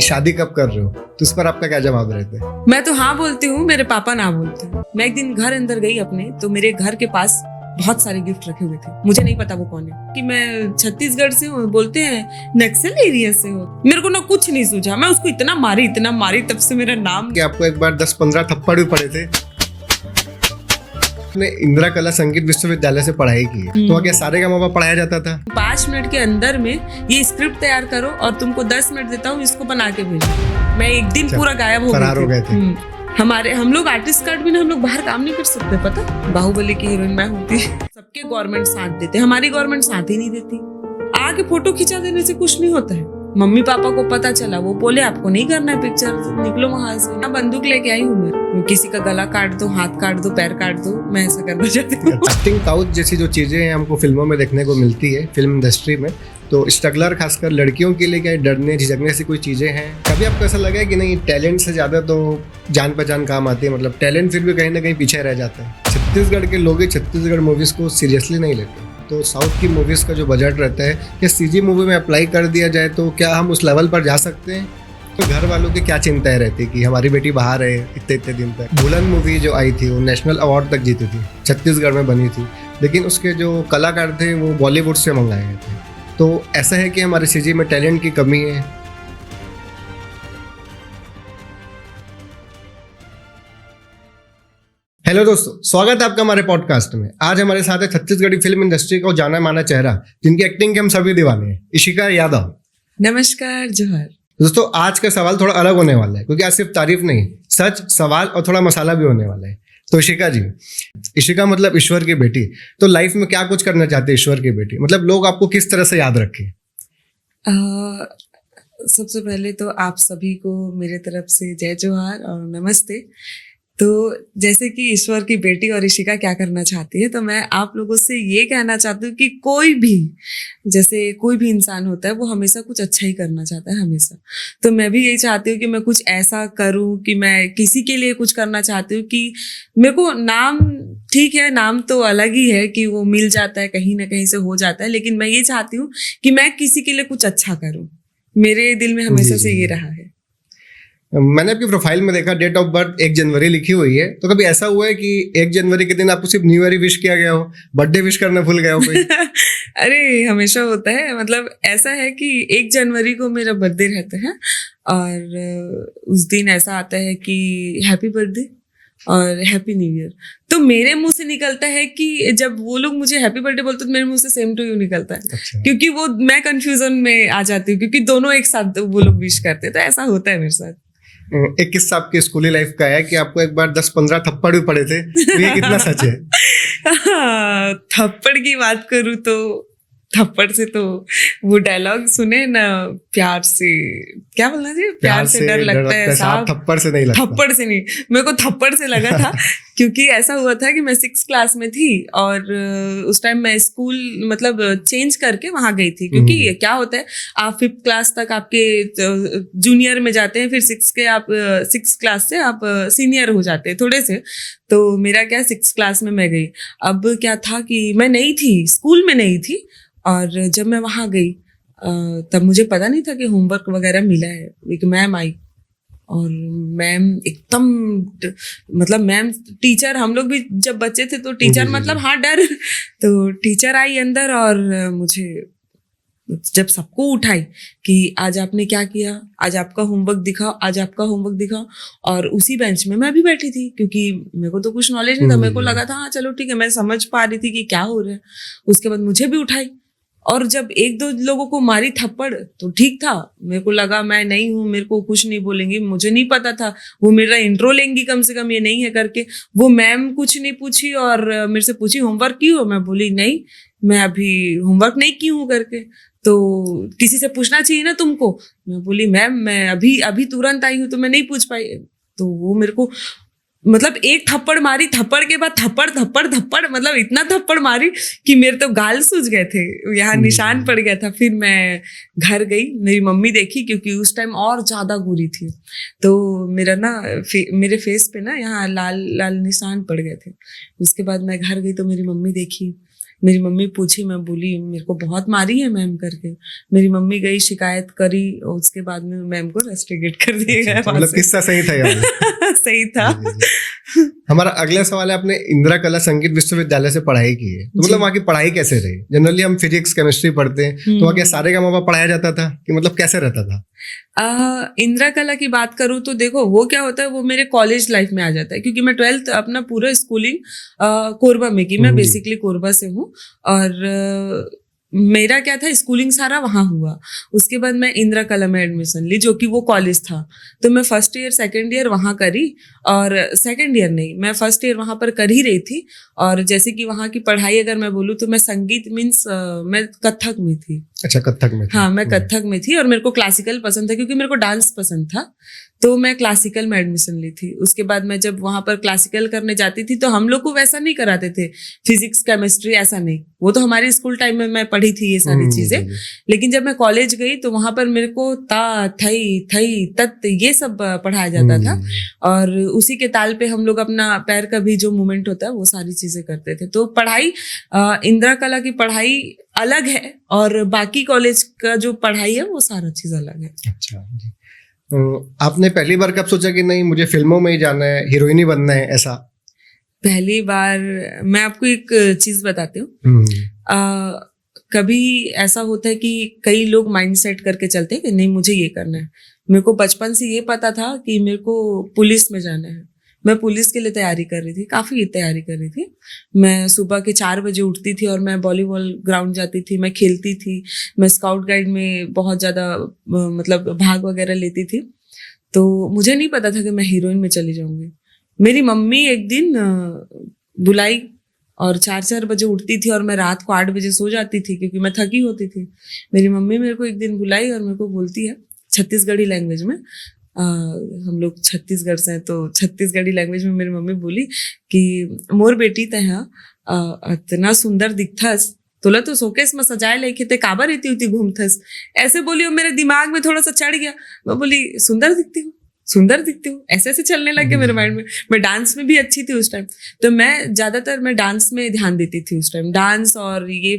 शादी कब कर रहे हो, तो उस पर आपका क्या जवाब रहता है? मैं तो हाँ बोलती हूँ, मेरे पापा ना बोलते हैं। मैं एक दिन घर अंदर गई अपने, तो मेरे घर के पास बहुत सारे गिफ्ट रखे हुए थे। मुझे नहीं पता वो कौन है, कि मैं छत्तीसगढ़ से हूँ, बोलते हैं नक्सल एरिया से हो। मेरे को ना कुछ नहीं सूझा, मैं उसको इतना मारी, तब से मेरा नाम। कि आपको एक बार 10-15 थप्पड़ भी पड़े थे। आपने इंदिरा कला संगीत विश्वविद्यालय से पढ़ाई की है, तो क्या सारेगामा पढ़ाया जाता था? 5 मिनट के अंदर में ये स्क्रिप्ट तैयार करो और तुमको 10 मिनट देता हूँ, इसको बना के भेजो। मैं एक दिन पूरा गायब हो गए थे। हम लोग आर्टिस्ट कार्ड भी ना, हम लोग बाहर काम नहीं कर सकते, पता? बाहुबली की हीरोइन मैं होती। सबके गवर्नमेंट साथ देते, हमारी गवर्नमेंट साथ ही नहीं देती। आके फोटो खिंचा देने से कुछ नहीं होता है। मम्मी पापा को पता चला, वो बोले आपको नहीं करना है पिक्चर, निकलो वहां से। मैं बंदूक लेके आई हूँ, मैं किसी का गला काट दो, हाथ काट दो, पैर काट दो, मैं ऐसा करना चाहती हूँ। एक्टिंग काउच जैसी जो चीजें हैं हमको फिल्मों में देखने को मिलती है, फिल्म इंडस्ट्री में, तो स्ट्रगलर खासकर लड़कियों के लिए क्या डरने झिझकने से कोई चीजें हैं? कभी आपको ऐसा लगा है कि नहीं, टैलेंट से ज्यादा तो जान पहचान काम आती है, मतलब टैलेंट फिर भी कहीं ना कहीं पीछे रह जाता है? छत्तीसगढ़ के लोग छत्तीसगढ़ मूवीज को सीरियसली नहीं लेते, तो साउथ की मूवीज का जो बजट रहता है, क्या सीजी मूवी में अप्लाई कर दिया जाए तो क्या हम उस लेवल पर जा सकते हैं? तो घर वालों की क्या चिंताएं रहती कि हमारी बेटी बाहर है इतने दिन तक? बुलंद मूवी जो आई थी वो नेशनल अवार्ड तक जीती थी, छत्तीसगढ़ में बनी थी, लेकिन उसके जो कलाकार थे वो बॉलीवुड से मंगाए गए थे। तो ऐसा है कि हमारे सीजी में टैलेंट की कमी है? हेलो दोस्तों, स्वागत है आपका हमारे पॉडकास्ट में। आज हमारे साथ है छत्तीसगढ़ी फिल्म इंडस्ट्री का जाना माना चेहरा, जिनकी एक्टिंग के हम सभी दीवाने हैं, इशिका यादव। नमस्कार, जोहर। दोस्तों, आज का सवाल थोड़ा अलग होने वाला है, क्योंकि आज सिर्फ तारीफ नहीं, सच, सवाल और थोड़ा मसाला भी होने वाला है। तो इशिका जी, इशिका मतलब ईश्वर की बेटी, तो लाइफ में क्या कुछ करना चाहते हैं ईश्वर की बेटी? मतलब लोग आपको किस तरह से याद रखें? सबसे पहले तो आप सभी को मेरे तरफ से जय जोहार और नमस्ते। तो जैसे कि ईश्वर की बेटी और इशिका क्या करना चाहती है, तो मैं आप लोगों से ये कहना चाहती हूँ कि कोई भी इंसान होता है, वो हमेशा कुछ अच्छा ही करना चाहता है, हमेशा। तो मैं भी यही चाहती हूँ कि मैं कुछ ऐसा करूँ कि मैं किसी के लिए कुछ करना चाहती हूँ कि मेरे को नाम, ठीक है, नाम तो अलग ही है कि वो मिल जाता है, कहीं ना कहीं से हो जाता है, लेकिन मैं ये चाहती हूँ कि मैं किसी के लिए कुछ अच्छा करूँ। मेरे दिल में हमेशा से ये रहा है। मैंने आपकी प्रोफाइल में देखा डेट ऑफ बर्थ 1 जनवरी लिखी हुई है, तो कभी ऐसा हुआ है कि 1 जनवरी के दिन आपको सिर्फ न्यू ईयर विश किया गया हो, बर्थडे विश करना भूल गया हो कोई? अरे हमेशा होता है, मतलब ऐसा है कि 1 जनवरी को मेरा बर्थडे रहता है और उस दिन ऐसा आता है कि हैप्पी बर्थडे और हैप्पी न्यू ईयर। तो मेरे मुंह से निकलता है कि जब वो लोग मुझे हैप्पी बर्थडे बोलते तो मेरे मुंह से सेम टू यू निकलता है। अच्छा। क्योंकि वो मैं कंफ्यूजन में आ जाती हूँ, क्योंकि दोनों एक साथ वो लोग विश करते हैं, तो ऐसा होता है मेरे साथ। एक किस्सा आपके स्कूली लाइफ का है कि आपको एक बार 10-15 थप्पड़ भी पड़े थे, तो ये कितना सच है? थप्पड़ की बात करूँ तो थप्पड़ से तो वो डायलॉग सुने ना, प्यार से क्या बोलना चाहिए, प्यार से डर लगता है साहब, थप्पड़ से नहीं लगता। थप्पड़ से नहीं, मेरे को थप्पड़ से लगा था। क्योंकि ऐसा हुआ था कि मैं 6th क्लास में थी और उस टाइम मैं स्कूल मतलब चेंज करके वहां गई थी। क्योंकि क्या होता है, आप 5th क्लास तक आपके जूनियर में जाते हैं, फिर 6th क्लास से आप सीनियर हो जाते हैं थोड़े से। तो मेरा क्या 6th क्लास में मैं गई। अब क्या था कि मैं नई थी, स्कूल में नई थी, और जब मैं वहां गई तब मुझे पता नहीं था कि होमवर्क वगैरह मिला है। एक मैम आई और मैम एकदम, मतलब मैम टीचर, हम लोग भी जब बच्चे थे तो टीचर मतलब हाँ डर। तो टीचर आई अंदर और मुझे जब सबको उठाई कि आज आपने क्या किया, आज आपका होमवर्क दिखाओ, आज आपका होमवर्क दिखाओ। और उसी बेंच में मैं भी बैठी थी, क्योंकि मेरे को तो कुछ नॉलेज नहीं था। मेरे को लगा था हाँ चलो ठीक है, मैं समझ पा रही थी कि क्या हो रहा है। उसके बाद मुझे भी उठाई और जब 1-2 लोगों को मारी थप्पड़ तो ठीक था, मेरे को लगा मैं नहीं हूँ, मेरे को कुछ नहीं बोलेंगी। मुझे नहीं पता था वो मेरा इंट्रो लेंगी कम से कम, ये नहीं है करके। वो मैम कुछ नहीं पूछी और मेरे से पूछी होमवर्क की हो? मैं बोली नहीं, मैं अभी होमवर्क नहीं की हूँ करके। तो किसी से पूछना चाहिए ना तुमको। मैं बोली मैम मैं अभी तुरंत आई हूँ, तो मैं नहीं पूछ पाई। तो वो मेरे को मतलब एक थप्पड़ मारी, थप्पड़ के बाद थप्पड़, मतलब इतना थप्पड़ मारी कि मेरे तो गाल सूज गए थे, यहाँ निशान पड़ गया था। फिर मैं घर गई, मेरी मम्मी देखी, क्योंकि उस टाइम और ज्यादा बुरी थी। तो मेरा ना मेरे फेस पे ना यहाँ लाल लाल निशान पड़ गए थे। उसके बाद मैं घर गई तो मेरी मम्मी देखी मेरी मम्मी पूछी, मैं बोली मेरे को बहुत मारी है मैम करके। मेरी मम्मी गई, शिकायत करी, और उसके बाद में मैम को रेस्ट्रिकेट कर दिया गया। मतलब किस्सा सही था यार। सही था। हमारा अगला सवाल है, आपने इंदिरा कला संगीत विश्वविद्यालय से पढ़ाई की है, तो मतलब वहाँ की पढ़ाई कैसे रही? जनरली हम फिजिक्स केमिस्ट्री पढ़ते हैं, तो वहाँ क्या सारेगामापा पढ़ाया जाता था कि मतलब कैसे रहता था? इंदिरा कला की बात करूँ तो देखो वो क्या होता है, वो मेरे कॉलेज लाइफ में आ जाता है, क्योंकि मैं 12th अपना पूरा स्कूलिंग कोरबा में की। मैं बेसिकली कोरबा से हूँ, और मेरा क्या था, स्कूलिंग सारा वहां हुआ। उसके बाद मैं इंदिरा कला में एडमिशन ली, जो कि वो कॉलेज था। तो मैं फर्स्ट ईयर सेकंड ईयर वहां करी, और सेकंड ईयर नहीं, मैं फर्स्ट ईयर वहां पर कर ही रही थी। और जैसे कि वहां की पढ़ाई अगर मैं बोलूँ तो मैं संगीत मीन्स मैं कथक में थी। अच्छा, कथक में? हाँ, मैं कथक में थी, और मेरे को क्लासिकल पसंद था क्योंकि मेरे को डांस पसंद था, तो मैं क्लासिकल में एडमिशन ली थी। उसके बाद मैं जब वहां पर क्लासिकल करने जाती थी तो हम लोग को वैसा नहीं कराते थे, फिजिक्स केमिस्ट्री ऐसा नहीं, वो तो हमारे स्कूल टाइम में मैं पढ़ी थी ये सारी चीजें। लेकिन जब मैं कॉलेज गई तो वहां पर मेरे को ता थई थई तत् ये सब पढ़ाया जाता था, और उसी के ताल पे हम लोग अपना पैर का भी जो मूवमेंट होता है वो सारी चीजें करते थे। तो पढ़ाई, इंदिरा कला की पढ़ाई अलग है, और बाकी कॉलेज का जो पढ़ाई है वो सारा चीज अलग है। अच्छा जी। आपने पहली बार कब सोचा कि नहीं मुझे फिल्मों में ही जाना है, हीरोइन ही बनना है, ऐसा? पहली बार मैं आपको एक चीज बताती हूँ। कभी ऐसा होता है कि कई लोग माइंड सेट करके चलते हैं कि नहीं मुझे ये करना है। मेरे को बचपन से ये पता था कि मेरे को पुलिस में जाना है। मैं पुलिस के लिए तैयारी कर रही थी, काफी तैयारी कर रही थी। मैं सुबह के 4 बजे उठती थी और मैं वॉलीबॉल ग्राउंड जाती थी, मैं खेलती थी, मैं स्काउट गाइड में बहुत ज्यादा मतलब भाग वगैरह लेती थी। तो मुझे नहीं पता था कि मैं हीरोइन में चली जाऊंगी। मेरी मम्मी एक दिन बुलाई, और 4-4 बजे उठती थी और मैं रात को 8 बजे सो जाती थी क्योंकि मैं थकी होती थी। मेरी मम्मी मेरे को एक दिन बुलाई और मेरे को बोलती है छत्तीसगढ़ी लैंग्वेज में, हम लोग छत्तीसगढ़ से हैं, तो छत्तीसगढ़ी लैंग्वेज में मेरी मम्मी बोली कि मोर बेटी तह इतना सुंदर दिखथस, तोला तो शोकेस में सजाए लेके ते काबर रहती होती घूमथस, ऐसे बोली। और मेरे दिमाग में थोड़ा सा चढ़ गया। मैं बोली सुंदर दिखती हूँ, सुंदर दिखती हूँ, ऐसे ऐसे चलने लग गया मेरे माइंड में। मैं डांस में भी अच्छी थी उस टाइम, तो मैं ज्यादातर मैं डांस में ध्यान देती थी उस टाइम। डांस और ये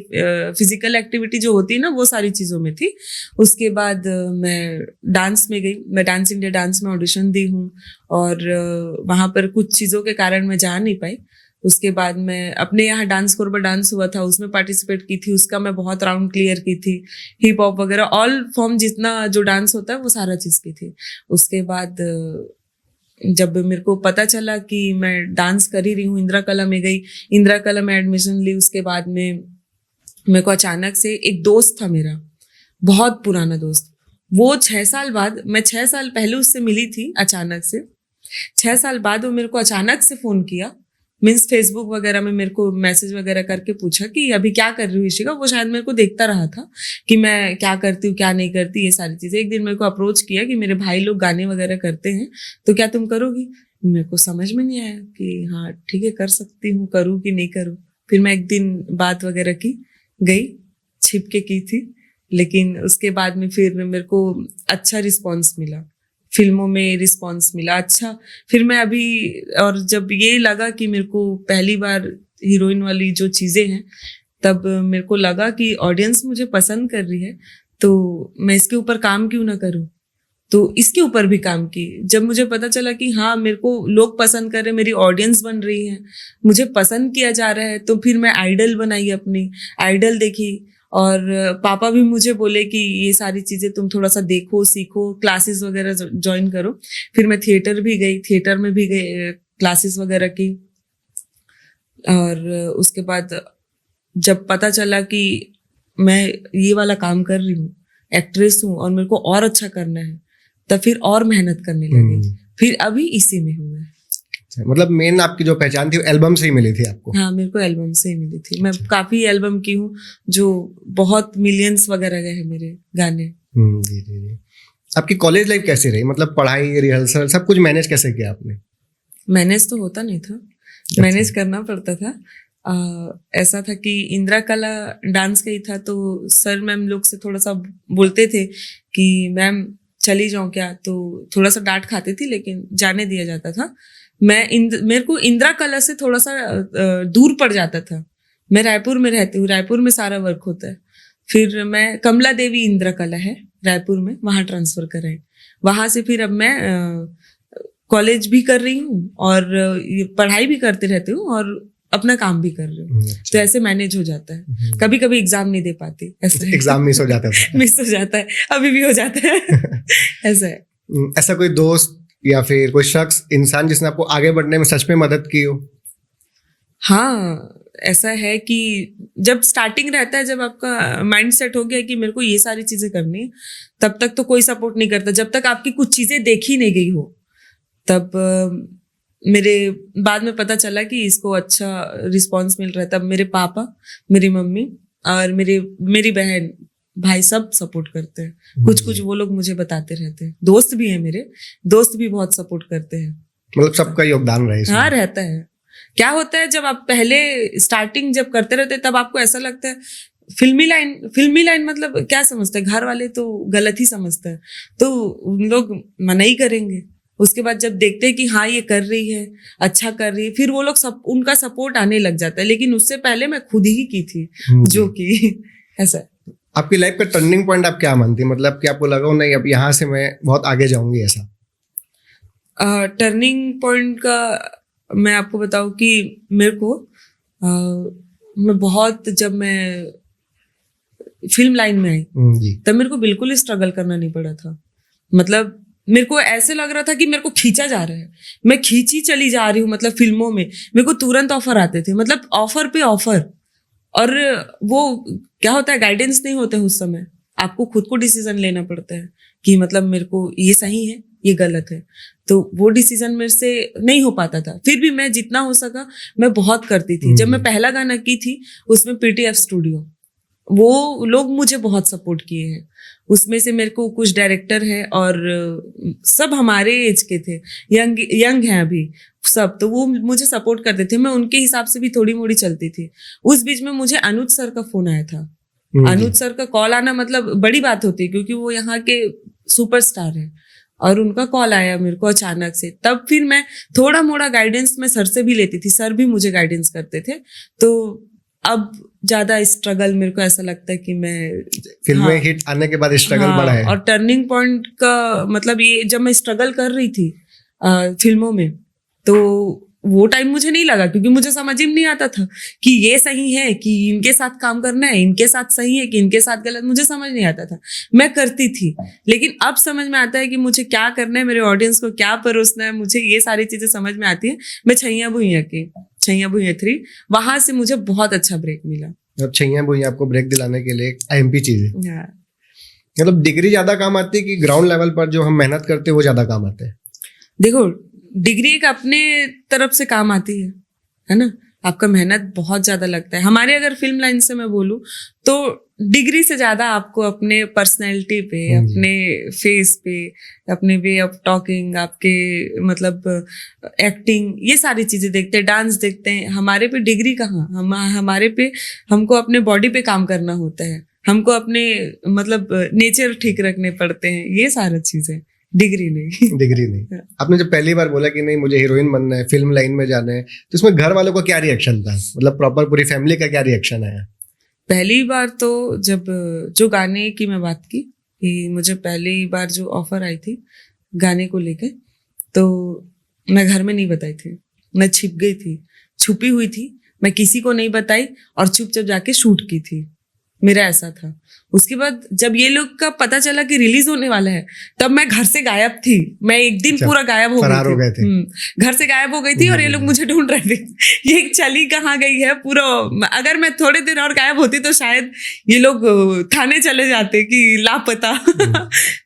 फिजिकल एक्टिविटी जो होती है ना, वो सारी चीजों में थी। उसके बाद मैं डांस में गई, मैं डांस इंडिया डांस में ऑडिशन दी हूँ, और वहां पर कुछ चीजों के कारण मैं जा नहीं पाई। उसके बाद मैं अपने यहाँ डांस कोरबा डांस हुआ था, उसमें पार्टिसिपेट की थी, उसका मैं बहुत राउंड क्लियर की थी। हिप हॉप वगैरह ऑल फॉर्म जितना जो डांस होता है वो सारा चीज की थी। उसके बाद जब मेरे को पता चला कि मैं डांस कर ही रही हूँ, इंदिरा कला में गई, इंदिरा कला में एडमिशन ली। उसके बाद में मेरे को अचानक से एक दोस्त था मेरा, बहुत पुराना दोस्त, वो 6 साल बाद, मैं 6 साल पहले उससे मिली थी, अचानक से 6 साल बाद वो मेरे को अचानक से फोन किया, मीन्स फेसबुक वगैरह में मेरे को मैसेज वगैरह करके पूछा कि अभी क्या कर रही हूँ इशिका। वो शायद मेरे को देखता रहा था कि मैं क्या करती हूँ क्या नहीं करती, ये सारी चीजें। एक दिन मेरे को अप्रोच किया कि मेरे भाई लोग गाने वगैरह करते हैं, तो क्या तुम करोगी? मेरे को समझ में नहीं आया कि हाँ ठीक है कर सकती हूँ, करूँ कि नहीं करूँ। फिर मैं एक दिन बात वगैरह की, गई, छिप के की थी, लेकिन उसके बाद में फिर मेरे को अच्छा रिस्पॉन्स मिला, फिल्मों में रिस्पॉन्स मिला अच्छा। फिर मैं अभी, और जब ये लगा कि मेरे को पहली बार हीरोइन वाली जो चीजें हैं, तब मेरे को लगा कि ऑडियंस मुझे पसंद कर रही है, तो मैं इसके ऊपर काम क्यों ना करूं। तो इसके ऊपर भी काम की। जब मुझे पता चला कि हाँ मेरे को लोग पसंद कर रहे हैं, मेरी ऑडियंस बन रही है, मुझे पसंद किया जा रहा है, तो फिर मैं आइडल बनाई, अपनी आइडल देखी। और पापा भी मुझे बोले कि ये सारी चीजें तुम थोड़ा सा देखो, सीखो, क्लासेस वगैरह ज्वाइन करो। फिर मैं थिएटर भी गई, थिएटर में भी गई, क्लासेस वगैरह की। और उसके बाद जब पता चला कि मैं ये वाला काम कर रही हूँ, एक्ट्रेस हूँ, और मेरे को और अच्छा करना है, तब फिर और मेहनत करने लगी। फिर अभी इसी में हूँ मैं। मतलब मेन आपकी जो पहचान थी वो एल्बम से ही मिली थी आपको? हाँ, मेरे को एल्बम से ही मिली थी। मैं काफी एल्बम की हूँ, जो बहुत मिलियंस वगैरह गए हैं मेरे गाने। जी जी जी। आपकी कॉलेज लाइफ कैसी रही? मतलब पढ़ाई, रिहर्सल, सब कुछ मैनेज कैसे किया आपने? मैनेज तो होता नहीं था, मैनेज करना पड़ता था। ऐसा था कि इंदिरा कला डांस का ही था, तो सर मैम लोग से थोड़ा सा बोलते थे कि मैम चली जाऊं क्या, तो थोड़ा सा डांट खाती थी, लेकिन जाने दिया जाता था। मेरे को इंदिरा कला से थोड़ा सा दूर पड़ जाता था, मैं रायपुर में रहती हूँ, रायपुर में सारा वर्क होता है। फिर मैं कमला देवी इंदिरा कला है रायपुर में, वहाँ ट्रांसफर कराई। वहाँ से फिर अब मैं कॉलेज भी कर रही हूँ और पढ़ाई भी करते रहती हूँ और अपना काम भी कर रही हूँ। तो ऐसे मैनेज हो जाता है। कभी कभी एग्जाम नहीं दे पाती, ऐसा एग्जाम मिस हो जाता है। मिस हो जाता है, अभी भी हो जाता है। ऐसा है। ऐसा कोई दोस्त या फिर कोई शख्स, इंसान जिसने आपको आगे बढ़ने में सच में मदद की हो? हाँ, ऐसा है कि जब स्टार्टिंग रहता है, जब आपका माइंड सेट हो गया कि मेरे को ये सारी चीजें करनी है, तब तक तो कोई सपोर्ट नहीं करता। जब तक आपकी कुछ चीजें देखी नहीं गई हो, तब मेरे बाद में पता चला कि इसको अच्छा रिस्पांस मिल रहा है। तब मेरे पापा, मेरी मम्मी और मेरी बहन, भाई सब सपोर्ट करते हैं। कुछ कुछ वो लोग मुझे बताते रहते हैं। दोस्त भी हैं मेरे, दोस्त भी बहुत सपोर्ट करते हैं। मतलब सबका योगदान रहा है इसमें। हाँ, रहता है। क्या होता है, जब आप पहले स्टार्टिंग जब करते रहते हैं, तब आपको ऐसा लगता है फिल्मी लाइन मतलब क्या समझते हैं घर वाले, तो गलत ही समझते हैं, तो उन लोग मना ही करेंगे। उसके बाद जब देखते हैं कि हाँ ये कर रही है, अच्छा कर रही है, फिर वो लोग उनका सपोर्ट आने लग जाता है। लेकिन उससे पहले मैं खुद ही की थी जो कि ऐसा है। आपकी लाइफ का टर्निंग पॉइंट आप क्या मानती है? मतलब कि आपको लगा हो नहीं अब यहाँ से मैं बहुत आगे जाऊंगी, ऐसा? टर्निंग पॉइंट का मैं आपको बताऊं कि मेरे को मैं बहुत, जब मैं फिल्म लाइन में आई तब मेरे को बिल्कुल स्ट्रगल करना नहीं पड़ा था। मतलब मेरे को ऐसे लग रहा था कि मेरे को खींचा जा रहा है, मैं खींची चली जा रही हूँ। मतलब फिल्मों में मेरे को तुरंत ऑफर आते थे, मतलब ऑफर पे ऑफर। और वो क्या होता है, गाइडेंस नहीं होते उस समय, आपको खुद को डिसीजन लेना पड़ता है कि मतलब मेरे को ये सही है, ये गलत है। तो वो डिसीजन मेरे से नहीं हो पाता था। फिर भी मैं जितना हो सका मैं बहुत करती थी। जब मैं पहला गाना की थी उसमें पीटीएफ स्टूडियो, वो लोग मुझे बहुत सपोर्ट किए हैं। उसमें से मेरे को कुछ डायरेक्टर है और सब हमारे एज के थे, यंग हैं अभी सब, तो वो मुझे सपोर्ट करते थे। मैं उनके हिसाब से भी थोड़ी मोड़ी चलती थी। उस बीच में मुझे अनुज सर का फोन आया था। अनुज सर का कॉल आना मतलब बड़ी बात होती है, क्योंकि वो यहाँ के सुपरस्टार है। और उनका कॉल आया मेरे को अचानक से। तब फिर मैं थोड़ा मोड़ा गाइडेंस मैं सर से भी लेती थी, सर भी मुझे गाइडेंस करते थे। तो अब ज्यादा स्ट्रगल मेरे को ऐसा लगता है कि मैं फिल्म में हिट आने के बाद स्ट्रगल बढ़ा है। और टर्निंग पॉइंट का मतलब ये, जब मैं स्ट्रगल कर रही थी फिल्मों में, तो वो टाइम मुझे नहीं लगा, क्योंकि मुझे समझ ही नहीं आता था कि ये सही है कि इनके साथ काम करना है, इनके साथ सही है कि इनके साथ गलत, मुझे समझ नहीं आता था। मैं करती थी, लेकिन अब समझ में आता है कि मुझे क्या करना है, मेरे ऑडियंस को क्या परोसना है, मुझे ये सारी चीजें समझ में आती है। मैं छैया भुइयां 3, वहां से मुझे बहुत अच्छा ब्रेक मिला। अब छैया भुइयां आपको ब्रेक दिलाने के लिए एक अहम चीज है। हाँ। मतलब डिग्री ज्यादा काम आती है कि ग्राउंड लेवल पर जो हम मेहनत करते हैं वो ज्यादा काम आते हैं? देखो, डिग्री एक अपने तरफ से काम आती है ना। आपका मेहनत बहुत ज्यादा लगता है। हमारे अगर फिल्म लाइन से मैं बोलूं तो डिग्री से ज्यादा आपको अपने पर्सनैलिटी पे, अपने फेस पे, अपने वे ऑफ टॉकिंग, आपके मतलब एक्टिंग, ये सारी चीजें देखते हैं, डांस देखते हैं। हमारे पे डिग्री कहाँ, हमारे पे हमको अपने बॉडी पे काम करना होता है, हमको अपने मतलब नेचर ठीक रखने पड़ते हैं, ये सारी चीजें। डिग्री नहीं। आपने जब पहली बार बोला कि नहीं मुझे हीरोइन बनना है, फिल्म लाइन में जाना है, तो इसमें घर वालों का क्या रिएक्शन था? मतलब प्रॉपर पूरी फैमिली का क्या रिएक्शन आया? पहली बार तो जब जो गाने की मैं बात की कि मुझे पहली बार जो ऑफर आई थी गाने को लेकर, तो मैं घर में नहीं बताई थी, मैं छिप गई थी, छुपी हुई थी, मैं किसी को नहीं बताई और चुपचाप जाके शूट की थी। मेरा ऐसा था। उसके बाद जब ये लोग का पता चला कि रिलीज होने वाला है, तब मैं घर से गायब थी। मैं एक दिन पूरा गायब हो गई थी। घर से गायब हो गई थी और ये लोग मुझे ढूंढ रहे थे, ये चली कहाँ गई है पूरा। अगर मैं थोड़े दिन और गायब होती तो शायद ये लोग थाने चले जाते कि लापता।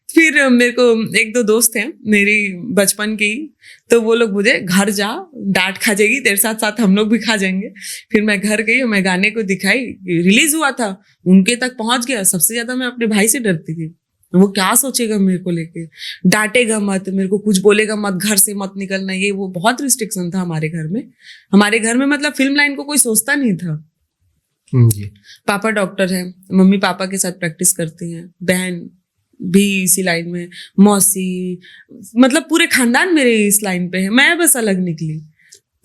फिर मेरे को 1-2 दोस्त हैं मेरी बचपन की, तो वो लोग मुझे घर जा, डांट खा जाएगी तेरे साथ साथ हम लोग भी खा जाएंगे। फिर मैं घर गई, मैं गाने को दिखाई, रिलीज हुआ था, उनके तक पहुंच गया। सबसे ज्यादा मैं अपने भाई से डरती थी, वो क्या सोचेगा मेरे को लेके, डांटेगा मत, मेरे को कुछ बोलेगा मत, घर से मत निकलना, ये वो बहुत रिस्ट्रिक्शन था हमारे घर में। हमारे घर में मतलब फिल्म लाइन को कोई सोचता नहीं था। पापा डॉक्टर है, मम्मी पापा के साथ प्रैक्टिस करती हैं, बहन भी इसी लाइन में, मौसी, मतलब पूरे खानदान मेरे इस लाइन पे है, मैं बस अलग निकली।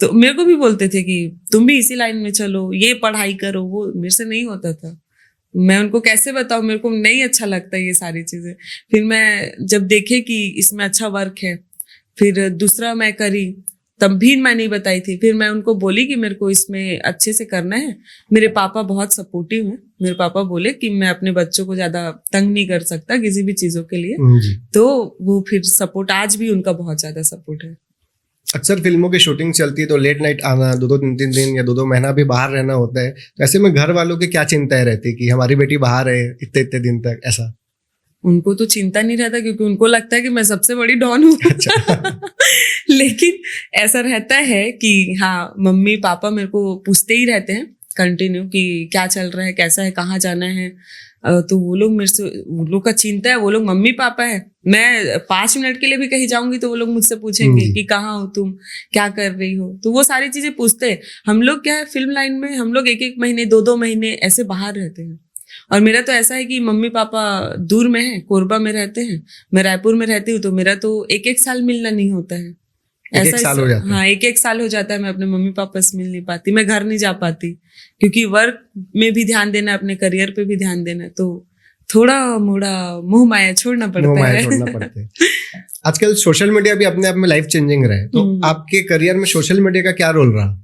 तो मेरे को भी बोलते थे कि तुम भी इसी लाइन में चलो, ये पढ़ाई करो, वो मेरे से नहीं होता था। मैं उनको कैसे बताऊं, मेरे को नहीं अच्छा लगता ये सारी चीजें। फिर मैं जब देखे कि इसमें अच्छा वर्क है, फिर दूसरा मैं करी, तब भी मैं नहीं बताई थी। फिर मैं उनको बोली कि मेरे को इसमें अच्छे से करना है। मेरे पापा बहुत सपोर्टिव हैं। मेरे पापा बोले कि मैं अपने बच्चों को ज्यादा तंग नहीं कर सकता किसी भी चीजों के लिए। जी। तो वो फिर सपोर्ट, आज भी उनका बहुत ज्यादा सपोर्ट है। अक्सर फिल्मों की शूटिंग चलती है तो लेट नाइट आना, 2-2 3-3 दिन या 2-2 महीना भी बाहर रहना होता है। तो ऐसे में घर वालों की क्या चिंताएं रहती कि हमारी बेटी बाहर है इतने इतने दिन तक, ऐसा? उनको तो चिंता नहीं रहता, क्योंकि उनको लगता है कि मैं सबसे बड़ी डॉन हूँ। अच्छा। लेकिन ऐसा रहता है कि हाँ, मम्मी पापा मेरे को पूछते ही रहते हैं कंटिन्यू कि क्या चल रहा है, कैसा है, कहाँ जाना है। तो वो लोग मेरे से, वो लोग का चिंता है, वो लोग मम्मी पापा है। मैं 5 मिनट के लिए भी कहीं जाऊंगी तो वो लोग मुझसे पूछेंगे कि कहाँ हो तुम, क्या कर रही हो। तो वो सारी चीजें पूछते हैं। हम लोग क्या है, फिल्म लाइन में हम लोग 1-1 महीने 2-2 महीने ऐसे बाहर रहते हैं। और मेरा तो ऐसा है कि मम्मी पापा दूर में है, कोरबा में रहते हैं, मैं रायपुर में रहती हूँ। तो मेरा तो 1-1 साल मिलना नहीं होता है। एक साल हो जाता है। हाँ, 1-1 साल हो जाता है। मैं अपने मम्मी पापा से मिल नहीं पाती, मैं घर नहीं जा पाती, क्योंकि वर्क में भी ध्यान देना है, अपने करियर पे भी ध्यान देना है। तो थोड़ा मोड़ा मोह माया छोड़ना पड़ता है। आजकल सोशल मीडिया भी अपने आप में लाइफ चेंजिंग रहा है, तो आपके करियर में सोशल मीडिया का क्या रोल रहा?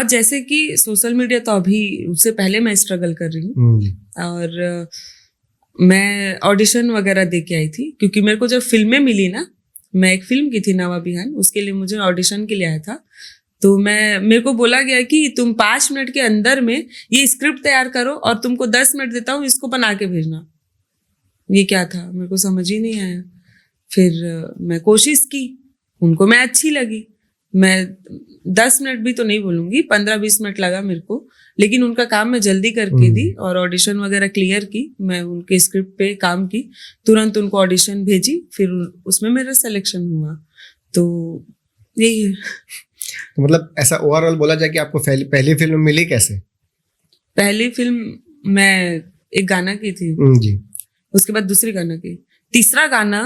जैसे कि सोशल मीडिया तो अभी, उससे पहले मैं स्ट्रगल कर रही हूँ। और मैं ऑडिशन वगैरह दे के आई थी, क्योंकि मेरे को जब फिल्में मिली ना, मैं एक फिल्म की थी नवा बिहान, उसके लिए मुझे ऑडिशन के लिए आया था। तो मेरे को बोला गया कि तुम 5 मिनट के अंदर में ये स्क्रिप्ट तैयार करो और तुमको 10 मिनट देता हूँ, इसको बना के भेजना। ये क्या था, मेरे को समझ ही नहीं आया। फिर मैं कोशिश की, उनको मैं अच्छी लगी। मैं 10 मिनट भी तो नहीं बोलूंगी, 15-20 मिनट लगा मेरे को, लेकिन उनका काम मैं जल्दी करके दी और ऑडिशन वगैरह क्लियर की। मैं उनके स्क्रिप्ट पे काम की, तुरंत उनको ऑडिशन भेजी, फिर उसमें मेरा सिलेक्शन हुआ। तो यही है। तो मतलब ऐसा ओवरऑल बोला जाए कि आपको पहली फिल्म मिली कैसे? पहली फिल्म मैं एक गाना की थी जी। उसके बाद दूसरी गाना की, तीसरा गाना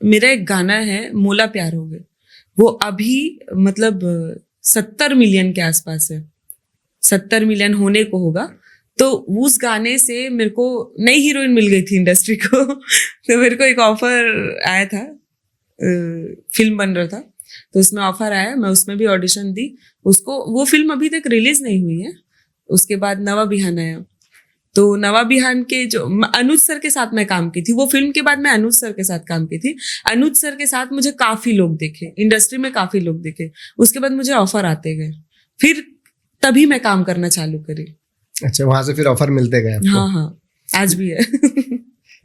मेरा एक गाना है मोला प्यार हो गए। वो अभी मतलब 70 मिलियन के आसपास है, 70 मिलियन होने को होगा। तो उस गाने से मेरे को नई हीरोइन मिल गई थी इंडस्ट्री को। तो मेरे को एक ऑफर आया था, फिल्म बन रहा था, तो उसमें ऑफर आया, मैं उसमें भी ऑडिशन दी। वो फिल्म अभी तक रिलीज नहीं हुई है। उसके बाद नवा बिहान आया, तो नवा बिहान के जो अनुज सर के साथ मैं काम की थी, वो फिल्म के बाद मैं अनुज सर के साथ काम की थी। अनुज सर के साथ मुझे काफी लोग देखे, इंडस्ट्री में काफी लोग देखे। उसके बाद मुझे ऑफर आते गए, फिर तभी मैं काम करना चालू करी। अच्छा, वहां से फिर ऑफर मिलते गए आपको? हाँ, आज भी है।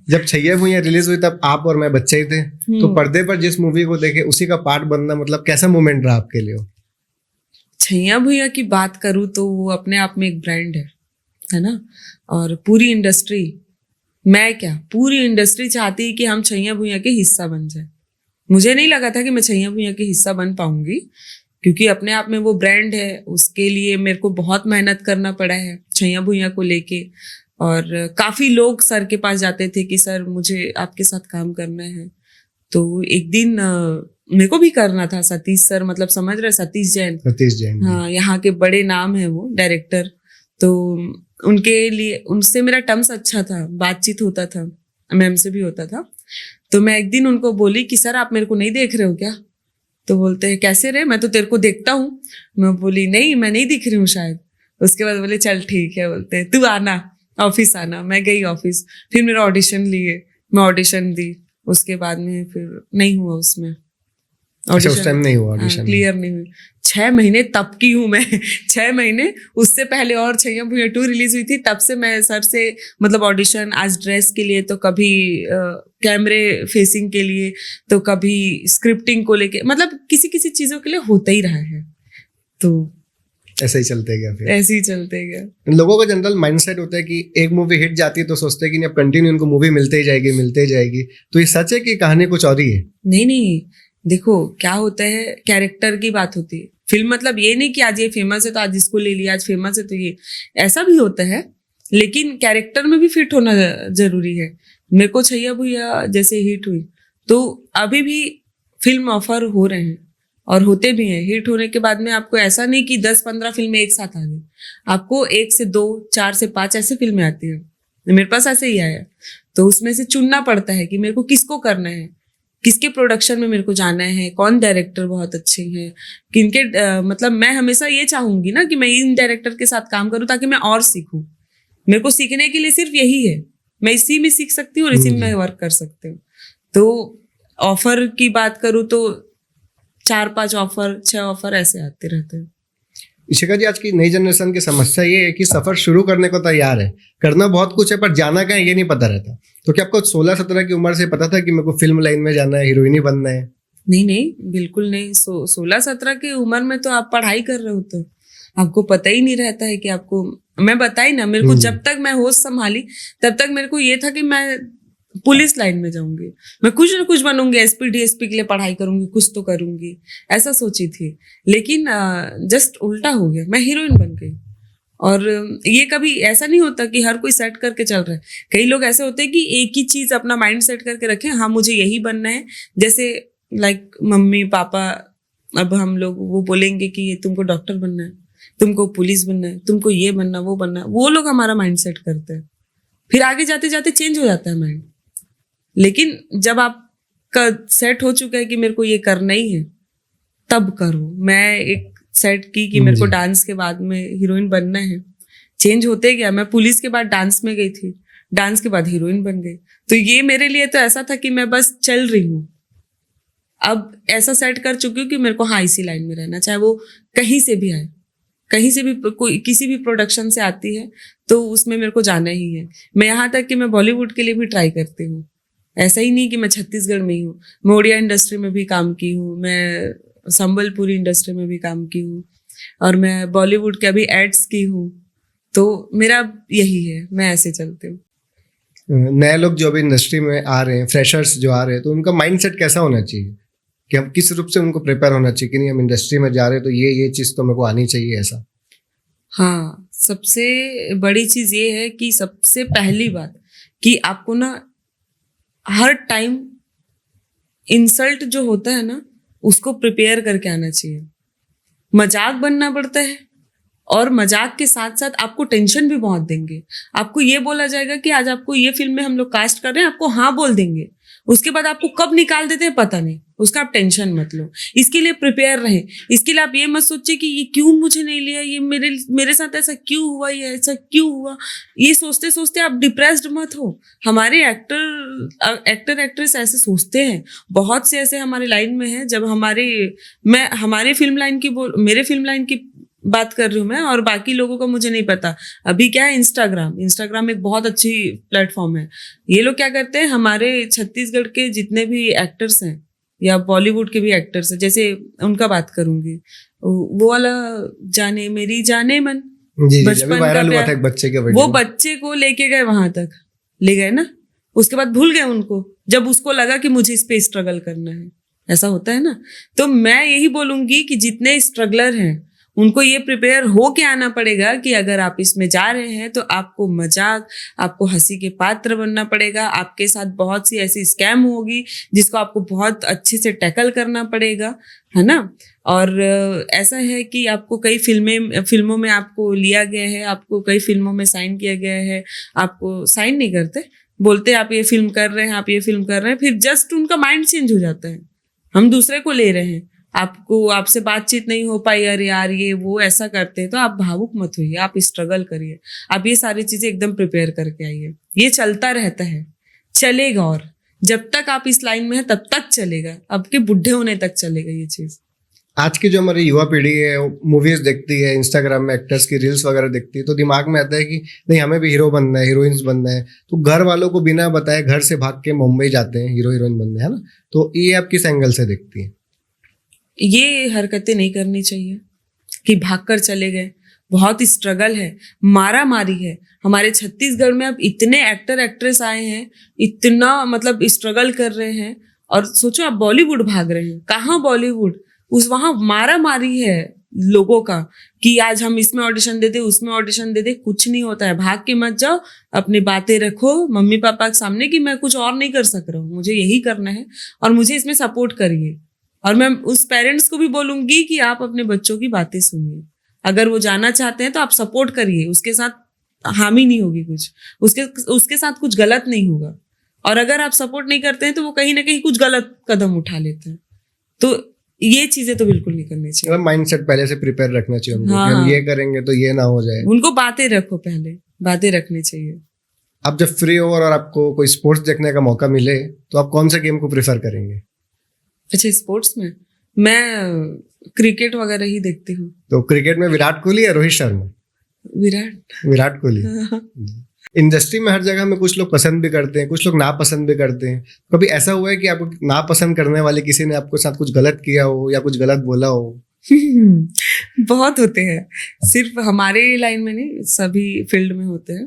जब छैया भुइयां रिलीज हुई तब आप और मैं बच्चे ही थे, तो पर्दे पर जिस मूवी को देखे उसी का पार्ट बनना मतलब कैसा मोमेंट रहा आपके लिए? छैया भुइयां की बात करूँ तो वो अपने आप में एक ब्रांड है ना। और पूरी इंडस्ट्री, मैं क्या, पूरी इंडस्ट्री चाहती है कि हम छैया भुइयां के हिस्सा बन जाए। मुझे नहीं लगा था कि मैं छैया भुइयां के हिस्सा बन पाऊंगी, क्योंकि अपने आप में वो ब्रांड है। उसके लिए मेरे को बहुत मेहनत करना पड़ा है छैया भुइयां को लेके। और काफी लोग सर के पास जाते थे कि सर मुझे आपके साथ काम करना है। तो एक दिन मेरे को भी करना था। सतीश सर, मतलब समझ रहे, सतीश जैन, हाँ, यहाँ के बड़े नाम है वो डायरेक्टर। तो उनके लिए, उनसे मेरा टर्म्स अच्छा था, बातचीत होता था, मैम से भी होता था। तो मैं एक दिन उनको बोली कि सर आप मेरे को नहीं देख रहे हो क्या? तो बोलते हैं कैसे रे, मैं तो तेरे को देखता हूँ। मैं बोली नहीं, मैं नहीं दिख रही हूँ शायद। उसके बाद बोले चल ठीक है, बोलते हैं तू आना, ऑफिस आना। मैं गई ऑफिस, फिर मेरा ऑडिशन लिए, मैं ऑडिशन दी। उसके बाद में फिर नहीं हुआ उसमें अच्छा, उस टाइम नहीं हुआ ऑडिशन, क्लियर नहीं हुई। 6 महीने तब की हूँ मैं। 6 महीने उससे पहले और छैया भुइयां 2 रिलीज हुई थी, तब से मैं सर से मतलब ऑडिशन, आज ड्रेस के लिए, तो कभी कैमरे फेसिंग के लिए, तो कभी स्क्रिप्टिंग को लेके, मतलब किसी किसी चीजों के लिए होता ही रहा है। तो ऐसे ही चलते गया, फिर ऐसे ही चलते गया। लोगों का जनरल माइंडसेट होता है कि एक मूवी हिट जाती है तो सोचते हैं कि नहीं अब कंटिन्यू इनको मूवी मिलते ही जाएगी। तो ये सच है कि कहानी कुछ और ही है? नहीं, देखो क्या होता है, कैरेक्टर की बात होती है। फिल्म मतलब ये नहीं कि आज ये फेमस है तो आज इसको ले लिया, आज फेमस है तो ये, ऐसा भी होता है। लेकिन कैरेक्टर में भी फिट होना जरूरी है। मेरे को छैया भुइयां जैसे हिट हुई, तो अभी भी फिल्म ऑफर हो रहे हैं, और होते भी हैं। हिट होने के बाद में आपको ऐसा नहीं कि 10-15 फिल्में एक साथ आ गई, आपको 1 से 2, 4 से 5 ऐसे फिल्में आती है। मेरे पास ऐसे ही आया। तो उसमें से चुनना पड़ता है कि मेरे को किसको करना है, किसके प्रोडक्शन में मेरे को जाना है, कौन डायरेक्टर बहुत अच्छे हैं, किनके मतलब मैं हमेशा ये चाहूंगी ना कि मैं इन डायरेक्टर के साथ काम करूं ताकि मैं और सीखूं। मेरे को सीखने के लिए सिर्फ यही है, मैं इसी में सीख सकती हूँ और इसी में वर्क कर सकती हूँ। तो ऑफर की बात करूँ तो 4-5 ऑफर, 6 ऑफर ऐसे आते रहते हैं। इशिका जी, आज की नई जनरेशन की समस्या ये है कि सफर शुरू करने को तैयार है, करना बहुत कुछ है, पर जाना कहाँ ये नहीं पता रहता। तो क्या आपको 16-17 की उम्र से पता था कि मेरे को फिल्म लाइन में जाना है, हीरोइन ही बनना है? नहीं, बिल्कुल नहीं। 16-17 की उम्र में तो आप पढ़ाई कर रहे होते हो, आपको पता ही नहीं रहता है कि आपको, मैं बताई ना, मेरे को जब तक मैं होश संभाली तब तक मेरे को ये था कि मैं पुलिस लाइन में जाऊंगी, मैं कुछ ना कुछ बनूंगी, एसपी डीएसपी के लिए पढ़ाई करूंगी, कुछ तो करूंगी, ऐसा सोची थी। लेकिन जस्ट उल्टा हो गया, मैं हीरोइन बन गई। और ये कभी ऐसा नहीं होता कि हर कोई सेट करके चल रहा है। कई लोग ऐसे होते हैं कि एक ही चीज अपना माइंड सेट करके रखे, हाँ मुझे यही बनना है। जैसे लाइक मम्मी पापा, अब हम लोग वो बोलेंगे कि ये तुमको डॉक्टर बनना है, तुमको पुलिस बनना है, तुमको ये बनना, वो बनना है, वो लोग हमारा माइंड सेट करते हैं। फिर आगे जाते जाते चेंज हो जाता है माइंड। लेकिन जब आपका सेट हो चुका है कि मेरे को ये करना ही है, तब करो। मैं एक सेट की कि मेरे को डांस के बाद में हीरोइन बनना है, चेंज होते गया। मैं पुलिस के बाद डांस में गई थी, डांस के बाद हीरोइन बन गई। तो ये मेरे लिए तो ऐसा था कि मैं बस चल रही हूँ। अब ऐसा सेट कर चुकी हूँ कि मेरे को हाँ इसी लाइन में रहना, चाहे वो कहीं से भी आए, कहीं से भी, कोई किसी भी प्रोडक्शन से आती है तो उसमें मेरे को जाना ही है। मैं यहाँ तक कि मैं बॉलीवुड के लिए भी ट्राई करती हूँ। ऐसा ही नहीं कि मैं छत्तीसगढ़ में ही हूँ, मैं उड़िया इंडस्ट्री में भी काम की हूँ, मैं संबलपुरी इंडस्ट्री में भी काम की हूँ, और मैं बॉलीवुड के अभी एड्स की हूँ। तो मेरा यही है, मैं ऐसे चलती हूँ। नए लोग जो अभी इंडस्ट्री में आ रहे हैं, फ्रेशर्स जो आ रहे हैं, तो उनका माइंडसेट कैसा होना चाहिए कि हम किस रूप से उनको प्रिपेयर होना चाहिए कि नहीं हम इंडस्ट्री में जा रहे हैं तो ये चीज़ तो मेरे को आनी चाहिए, ऐसा? हाँ, सबसे बड़ी चीज ये है कि सबसे पहली बात कि आपको ना हर टाइम इंसल्ट जो होता है ना उसको प्रिपेयर करके आना चाहिए। मजाक बनना पड़ता है, और मजाक के साथ साथ आपको टेंशन भी बहुत देंगे। आपको ये बोला जाएगा कि आज आपको ये फिल्म में हम लोग कास्ट कर रहे हैं, आपको हाँ बोल देंगे, उसके बाद आपको कब निकाल देते हैं पता नहीं, उसका आप टेंशन मत लो। इसके लिए प्रिपेयर रहें। इसके लिए आप ये मत सोचिए कि ये क्यों मुझे नहीं लिया, ये मेरे साथ ऐसा क्यों हुआ, ये ऐसा क्यों हुआ। ये सोचते सोचते आप डिप्रेस्ड मत हो। हमारे एक्टर एक्ट्रेस ऐसे सोचते हैं, बहुत से ऐसे हमारे लाइन में है। जब हमारे फिल्म लाइन की मेरे फिल्म लाइन की बात कर रही हूँ मैं, और बाकी लोगों का मुझे नहीं पता। अभी क्या है, इंस्टाग्राम एक बहुत अच्छी प्लेटफॉर्म है। ये लोग क्या करते हैं, हमारे छत्तीसगढ़ के जितने भी एक्टर्स हैं या बॉलीवुड के भी एक्टर्स हैं, जैसे उनका बात करूंगी, वो वाला जाने मेरी जाने मन, बचपन का प्यार, एक बच्चे के वो बच्चे को लेके गए, वहां तक ले गए ना, उसके बाद भूल गए उनको, जब उसको लगा कि मुझे इस पे स्ट्रगल करना है। ऐसा होता है ना। तो मैं यही बोलूंगी कि जितने स्ट्रगलर हैं उनको ये प्रिपेयर हो के आना पड़ेगा कि अगर आप इसमें जा रहे हैं तो आपको मजाक, आपको हंसी के पात्र बनना पड़ेगा। आपके साथ बहुत सी ऐसी स्कैम होगी जिसको आपको बहुत अच्छे से टैकल करना पड़ेगा, है ना। और ऐसा है कि आपको कई फिल्मों में आपको लिया गया है, आपको कई फिल्मों में साइन किया गया है। आपको साइन नहीं करते, बोलते आप ये फिल्म कर रहे हैं, आप ये फिल्म कर रहे हैं, फिर जस्ट उनका माइंड चेंज हो जाता है। हम दूसरे को ले रहे हैं, आपसे बातचीत नहीं हो पाई, अरे यार ये वो ऐसा करते हैं। तो आप भावुक मत होइए, आप स्ट्रगल करिए, आप ये सारी चीजें एकदम प्रिपेयर करके आइए। ये चलता रहता है, चलेगा, और जब तक आप इस लाइन में है तब तक चलेगा, आपके बुढ़े होने तक चलेगा ये चीज। आज की जो हमारी युवा पीढ़ी है मूवीज देखती है, इंस्टाग्राम में एक्टर्स की रील्स वगैरह देखती है, तो दिमाग में आता है कि नहीं हमें भी हीरो बनना है, हीरोइंस बनना है। तो घर वालों को बिना बताए घर से भाग के मुंबई जाते हैं हीरो हीरोइन बनने, है ना। तो ये आप किस एंगल से देखती है? ये हरकतें नहीं करनी चाहिए कि भागकर चले गए। बहुत स्ट्रगल है, मारा मारी है। हमारे छत्तीसगढ़ में अब इतने एक्टर एक्ट्रेस आए हैं, इतना मतलब स्ट्रगल कर रहे हैं, और सोचो आप बॉलीवुड भाग रहे हैं। कहाँ बॉलीवुड, वहां मारा मारी है लोगों का कि आज हम इसमें ऑडिशन दे दे, उसमें ऑडिशन दे दे। कुछ नहीं होता है, भाग के मत जाओ, अपनी बातें रखो मम्मी पापा के सामने कि मैं कुछ और नहीं कर सक रहा हूँ, मुझे यही करना है और मुझे इसमें सपोर्ट करिए। और मैं उस पेरेंट्स को भी बोलूंगी कि आप अपने बच्चों की बातें सुनिए। अगर वो जाना चाहते हैं तो आप सपोर्ट करिए, उसके साथ हानि नहीं होगी, कुछ उसके साथ कुछ गलत नहीं होगा। और अगर आप सपोर्ट नहीं करते हैं तो वो कहीं ना कहीं कुछ गलत कदम उठा लेते हैं। तो ये चीजें तो बिल्कुल नहीं करनी चाहिए। माइंडसेट पहले से प्रिपेयर रखना चाहिए उनको, हाँ, कि हम हाँ। ये करेंगे तो ये ना हो जाए। उनको बातें रखो, पहले बातें रखनी चाहिए। आप जब फ्री हो और आपको कोई स्पोर्ट्स देखने का मौका मिले तो आप कौन सा गेम को प्रेफर करेंगे? अच्छा, स्पोर्ट्स में मैं क्रिकेट वगैरह ही देखती हूँ। तो क्रिकेट में विराट कोहली या रोहित शर्मा? विराट कोहली। इंडस्ट्री में हर जगह में कुछ लोग पसंद भी करते हैं, कुछ लोग नापसंद भी करते हैं। कभी ऐसा हुआ है कि आपको नापसंद करने वाले किसी ने आपके साथ कुछ गलत किया हो या कुछ गलत बोला हो? बहुत होते हैं, सिर्फ हमारे लाइन में नहीं, सभी फील्ड में होते हैं।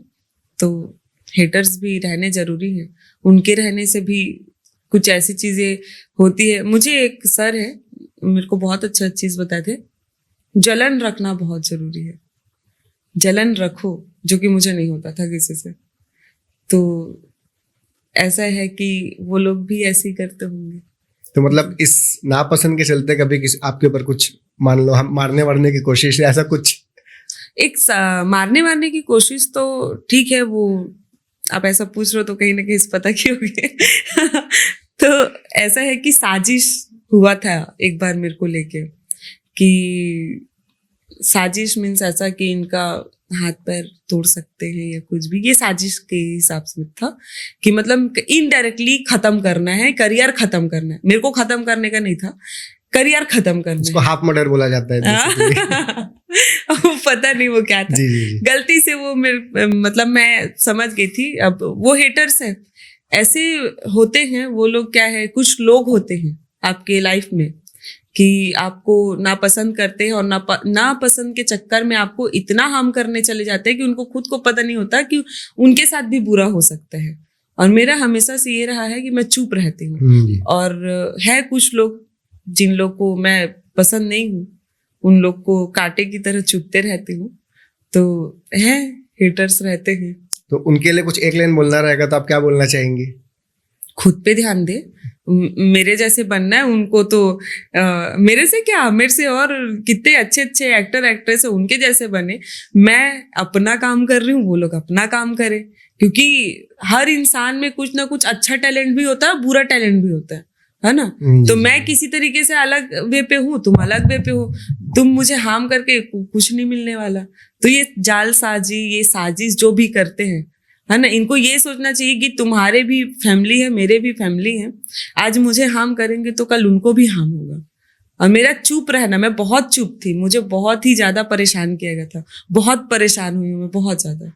तो हेटर्स भी रहने जरूरी है, उनके रहने से भी कुछ ऐसी चीजें होती है। मुझे एक सर है, मेरे को बहुत अच्छा चीज बताए थे, जलन रखना बहुत जरूरी है। जलन रखो, जो कि मुझे नहीं होता था किसी से। तो ऐसा है कि वो लोग भी ऐसे ही करते होंगे। तो मतलब इस नापसंद के चलते कभी किसी आपके ऊपर कुछ, मान लो हम मारने वारने की कोशिश या ऐसा कुछ? एक मारने वारने की कोशिश तो ठीक है, वो आप ऐसा पूछ रहे हो तो कहीं ना कहीं पता क्यों होगी। तो ऐसा है कि साजिश हुआ था एक बार मेरे को लेके, कि साजिश मीन्स ऐसा कि इनका हाथ पैर तोड़ सकते हैं या कुछ भी, ये साजिश के हिसाब से था कि मतलब इनडायरेक्टली खत्म करना है, करियर खत्म करना है। मेरे को खत्म करने का नहीं था, करियर खत्म करना है। उसको हाफ मर्डर बोला जाता है basically। पता नहीं वो क्या था। जी। गलती से वो मेरे, मतलब मैं समझ गई थी। अब वो हेटर्स है, ऐसे होते हैं वो लोग। क्या है, कुछ लोग होते हैं आपके लाइफ में कि आपको नापसंद करते हैं और नापसंद के चक्कर में आपको इतना हार्म करने चले जाते हैं कि उनको खुद को पता नहीं होता कि उनके साथ भी बुरा हो सकता है। और मेरा हमेशा से ये रहा है कि मैं चुप रहती हूँ। और है कुछ लोग जिन लोग को मैं पसंद नहीं हूँ, उन लोग को कांटे की तरह चुपते रहती हूँ। तो है, हेटर्स रहते हैं। तो उनके लिए कुछ एक लाइन बोलना रहेगा तो आप क्या बोलना चाहेंगे? खुद पे ध्यान दे, मेरे जैसे बनना है उनको। तो मेरे से क्या, मेरे से और कितने अच्छे अच्छे एक्टर एक्ट्रेस है, उनके जैसे बने। मैं अपना काम कर रही हूँ, वो लोग अपना काम करें। क्योंकि हर इंसान में कुछ ना कुछ अच्छा टैलेंट भी होता है, बुरा टैलेंट भी होता है ना। तो मैं किसी तरीके से अलग वे पे हूँ, तुम अलग वे पे हो। तुम मुझे हार्म करके कुछ नहीं मिलने वाला। तो ये जालसाजी, ये साजिश जो भी करते हैं, है ना, इनको ये सोचना चाहिए कि तुम्हारे भी फैमिली है, मेरे भी फैमिली है। आज मुझे हार्म करेंगे तो कल उनको भी हार्म होगा। और मेरा चुप रहना, मैं बहुत चुप थी, मुझे बहुत ही ज्यादा परेशान किया गया था, बहुत परेशान हुई हूँ मैं, बहुत ज्यादा।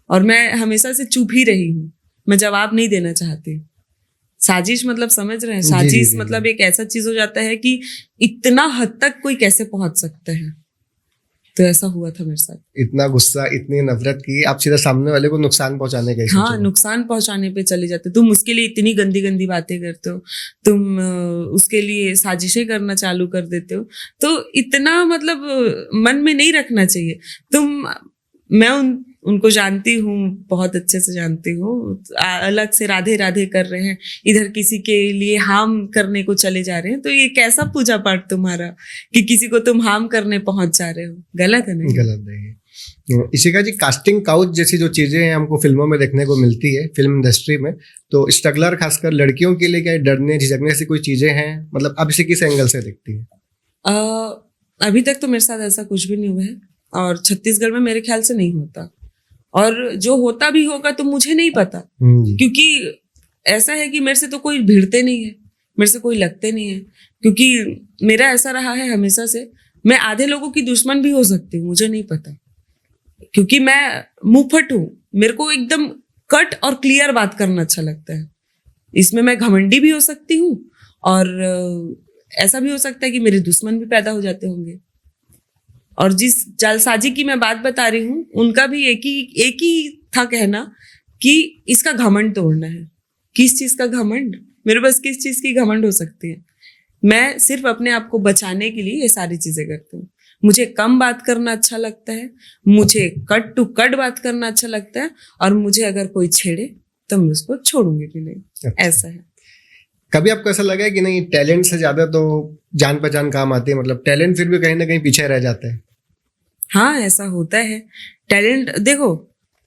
और मैं हमेशा से चुप ही रही हूँ, मैं जवाब नहीं देना चाहती। साजिश मतलब समझ रहे हैं, साजिश मतलब एक ऐसा चीज हो जाता है कि इतना हद तक कोई कैसे पहुंच सकता है। तो ऐसा हुआ था मेरे साथ। इतना गुस्सा, इतनी नफरत की आप सीधा सामने वाले को नुकसान पहुंचाने का? हाँ, नुकसान पहुंचाने पे चले जाते। तुम उसके लिए इतनी गंदी गंदी बातें करते हो, तुम उसके लिए साजिशें करना चालू कर देते हो। तो इतना मतलब मन में नहीं रखना चाहिए। मैं उनको जानती हूँ, बहुत अच्छे से जानती हूँ। अलग से राधे राधे कर रहे हैं, इधर किसी के लिए हार्म करने को चले जा रहे हैं। तो ये कैसा पूजा पाठ तुम्हारा कि किसी को तुम हार्म करने पहुंच जा रहे हो? गलत है नहीं? गलत नहीं। इशिका जी, कास्टिंग काउच जैसी जो चीजें हैं हमको फिल्मों में देखने को मिलती है, फिल्म इंडस्ट्री में, तो स्ट्रगलर खासकर लड़कियों के लिए क्या डरने झिझकने से कोई चीजें हैं? मतलब आप इसे किस एंगल से देखती है? अभी तक तो मेरे साथ ऐसा कुछ भी नहीं हुआ है, और छत्तीसगढ़ में मेरे ख्याल से नहीं होता। और जो होता भी होगा तो मुझे नहीं पता, क्योंकि ऐसा है कि मेरे से तो कोई भिड़ते नहीं है, मेरे से कोई लगते नहीं है। क्योंकि मेरा ऐसा रहा है हमेशा से, मैं आधे लोगों की दुश्मन भी हो सकती हूँ, मुझे नहीं पता। क्योंकि मैं मुंहफट हूँ, मेरे को एकदम कट और क्लियर बात करना अच्छा लगता है। इसमें मैं घमंडी भी हो सकती हूँ, और ऐसा भी हो सकता है कि मेरे दुश्मन भी पैदा हो जाते होंगे। और जिस जालसाजी की मैं बात बता रही हूँ, उनका भी एक ही था कहना कि इसका घमंड तोड़ना है। किस चीज का घमंड? मेरे पास किस चीज की घमंड हो सकती है? मैं सिर्फ अपने आप को बचाने के लिए ये सारी चीजें करती हूँ। मुझे कम बात करना अच्छा लगता है, मुझे कट टू कट बात करना अच्छा लगता है, और मुझे अगर कोई छेड़े तो मैं उसको छोड़ूंगी भी नहीं। ऐसा है। कभी आपको ऐसा लगा है कि नहीं टैलेंट से ज्यादा तो जान पहचान काम आती है, मतलब टैलेंट फिर भी कहीं ना कहीं पीछे रह जाता है? हाँ, ऐसा होता है। टैलेंट देखो,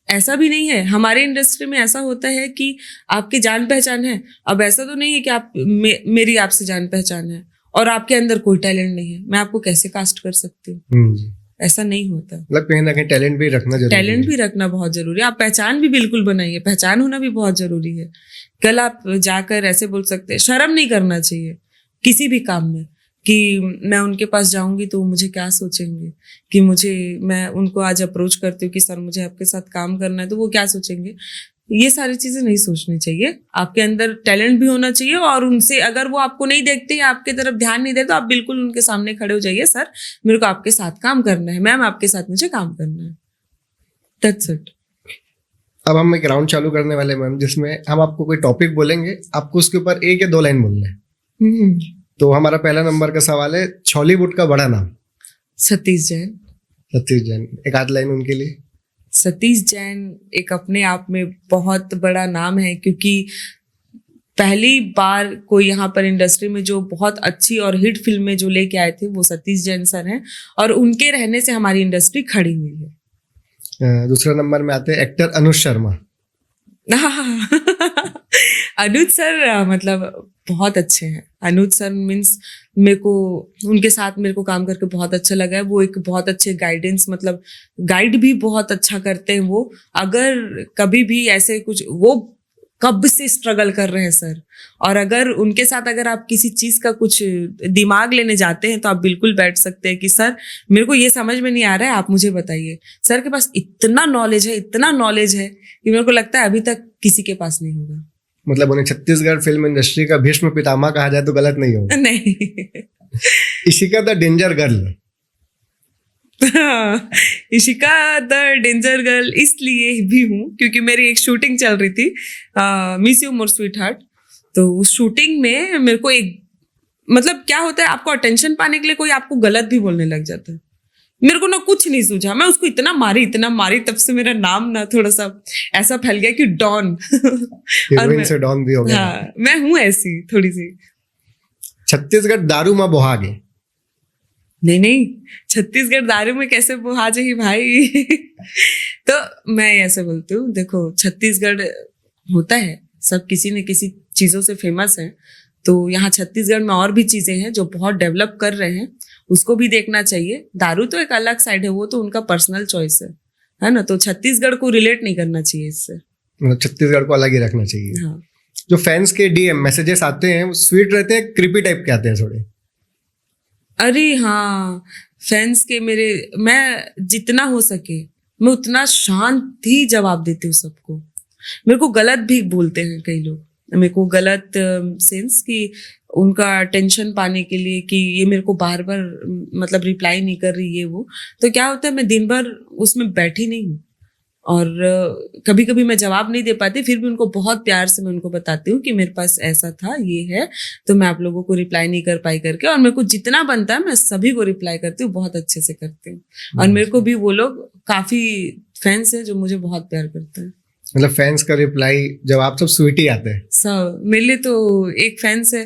ऐसा भी नहीं है, हमारे इंडस्ट्री में ऐसा होता है कि आपकी जान पहचान है। अब ऐसा तो नहीं है कि आप मेरी आपसे जान पहचान है और आपके अंदर कोई टैलेंट नहीं है, मैं आपको कैसे कास्ट कर सकती हूँ? ऐसा नहीं होता। मतलब कहीं ना कहीं टैलेंट भी रखना जरूरी है। टैलेंट भी रखना बहुत जरूरी है। आप पहचान भी बिल्कुल बनाइए, पहचान होना भी बहुत जरूरी है। कल आप जाकर ऐसे बोल सकते हैं, शर्म नहीं करना चाहिए किसी भी काम में कि मैं उनके पास जाऊंगी तो मुझे क्या सोचेंगे, कि मैं उनको आज अप्रोच करती हूँ कि सर मुझे आपके साथ काम करना है, तो वो क्या सोचेंगे। ये सारी चीजें नहीं सोचनी चाहिए। आपके अंदर टैलेंट भी होना चाहिए और उनसे अगर वो आपको नहीं देखते या आपके तरफ ध्यान नहीं देते तो आप बिल्कुल उनके सामने खड़े हो जाइए, सर मेरे को आपके साथ काम करना है, मैम आपके साथ मुझे काम करना है। That's it. अब हम एक राउंड चालू करने वाले हैं मैम, जिसमें हम आपको कोई टॉपिक बोलेंगे, आपको उसके ऊपर एक या दो लाइन बोलना है। तो हमारा पहला नंबर का सवाल है, छॉलीवुड का बड़ा नाम। सतीश जैन। सतीश जैन, एक आध लाइन उनके लिए। सतीश जैन एक अपने आप में बहुत बड़ा नाम है, क्योंकि पहली बार कोई यहाँ पर इंडस्ट्री में जो बहुत अच्छी और हिट फिल्में जो लेके आए थे वो सतीश जैन सर हैं, और उनके रहने से हमारी इंडस्ट्री खड़ी हुई है। दूसरा नंबर में आते हैं एक्टर अनुज शर्मा। अनुज सर मतलब बहुत अच्छे हैं। अनुज सर मीन्स मेरे को उनके साथ मेरे को काम करके बहुत अच्छा लगा है। वो एक बहुत अच्छे गाइडेंस, मतलब गाइड भी बहुत अच्छा करते हैं वो। अगर कभी भी ऐसे कुछ, वो कब से स्ट्रगल कर रहे हैं सर, और अगर उनके साथ अगर आप किसी चीज का कुछ दिमाग लेने जाते हैं तो आप बिल्कुल बैठ सकते हैं कि सर मेरे को ये समझ में नहीं आ रहा है, आप मुझे बताइए। सर के पास इतना नॉलेज है, इतना नॉलेज है कि मेरे को लगता है अभी तक किसी के पास नहीं होगा। मतलब उन्हें छत्तीसगढ़ फिल्म इंडस्ट्री का भीष्म पितामह कहा जाए तो गलत नहीं होगा। नहीं। Ishika the danger girl. Ishika the danger girl इसलिए भी हूँ क्योंकि मेरी एक शूटिंग चल रही थी, miss you more sweet heart. तो उस शूटिंग में मेरे को एक, मतलब क्या होता है, आपको अटेंशन पाने के लिए कोई आपको गलत भी बोलने लग जाता है। मेरे को ना कुछ नहीं सूझा, मैं उसको इतना मारी, तब से मेरा नाम ना थोड़ा सा ऐसा फैल गया कि डॉन। हीरोइन से डॉन भी हो गया। हाँ, मैं हूँ ऐसी थोड़ी सी। छत्तीसगढ़ दारू में बोहागे। नहीं, छत्तीसगढ़ दारू में कैसे बुहा जाही भाई। तो मैं ऐसे बोलती हूँ, देखो छत्तीसगढ़ होता है सब किसी न किसी चीजों से फेमस है, तो यहाँ छत्तीसगढ़ में और भी चीजें हैं जो बहुत डेवलप कर रहे हैं, उसको भी देखना चाहिए। दारू तो एक अलग साइड है, वो तो उनका पर्सनल चॉइस है ना। तो छत्तीसगढ़ को रिलेट नहीं करना चाहिए इससे, मतलब छत्तीसगढ़ को अलग ही रखना चाहिए। हाँ। जो फैंस के डीएम मैसेजेस आते हैं वो स्वीट रहते हैं, क्रिपी टाइप के आते हैं थोड़े? अरे हाँ, फैंस के मेरे, मैं जितना हो सके मैं उतना शांत ही जवाब देती हूँ सबको। मेरे को गलत भी बोलते हैं कई लोग, मेरे को गलत सेंस कि उनका टेंशन पाने के लिए कि ये मेरे को बार बार मतलब रिप्लाई नहीं कर रही, ये वो। तो क्या होता है, मैं दिन भर उसमें बैठी नहीं हूँ और कभी कभी मैं जवाब नहीं दे पाती, फिर भी उनको बहुत प्यार से मैं उनको बताती हूँ कि मेरे पास ऐसा था, ये है, तो मैं आप लोगों को रिप्लाई नहीं कर पाई करके। और मेरे को जितना बनता है मैं सभी को रिप्लाई करती हूँ, बहुत अच्छे से करती हूँ। और मेरे को भी वो लोग काफी फैंस हैं जो मुझे बहुत प्यार करते हैं। मतलब फैंस का रिप्लाई जवाब सब स्वीट ही आते हैं सब। मेरे लिए तो एक फैंस है,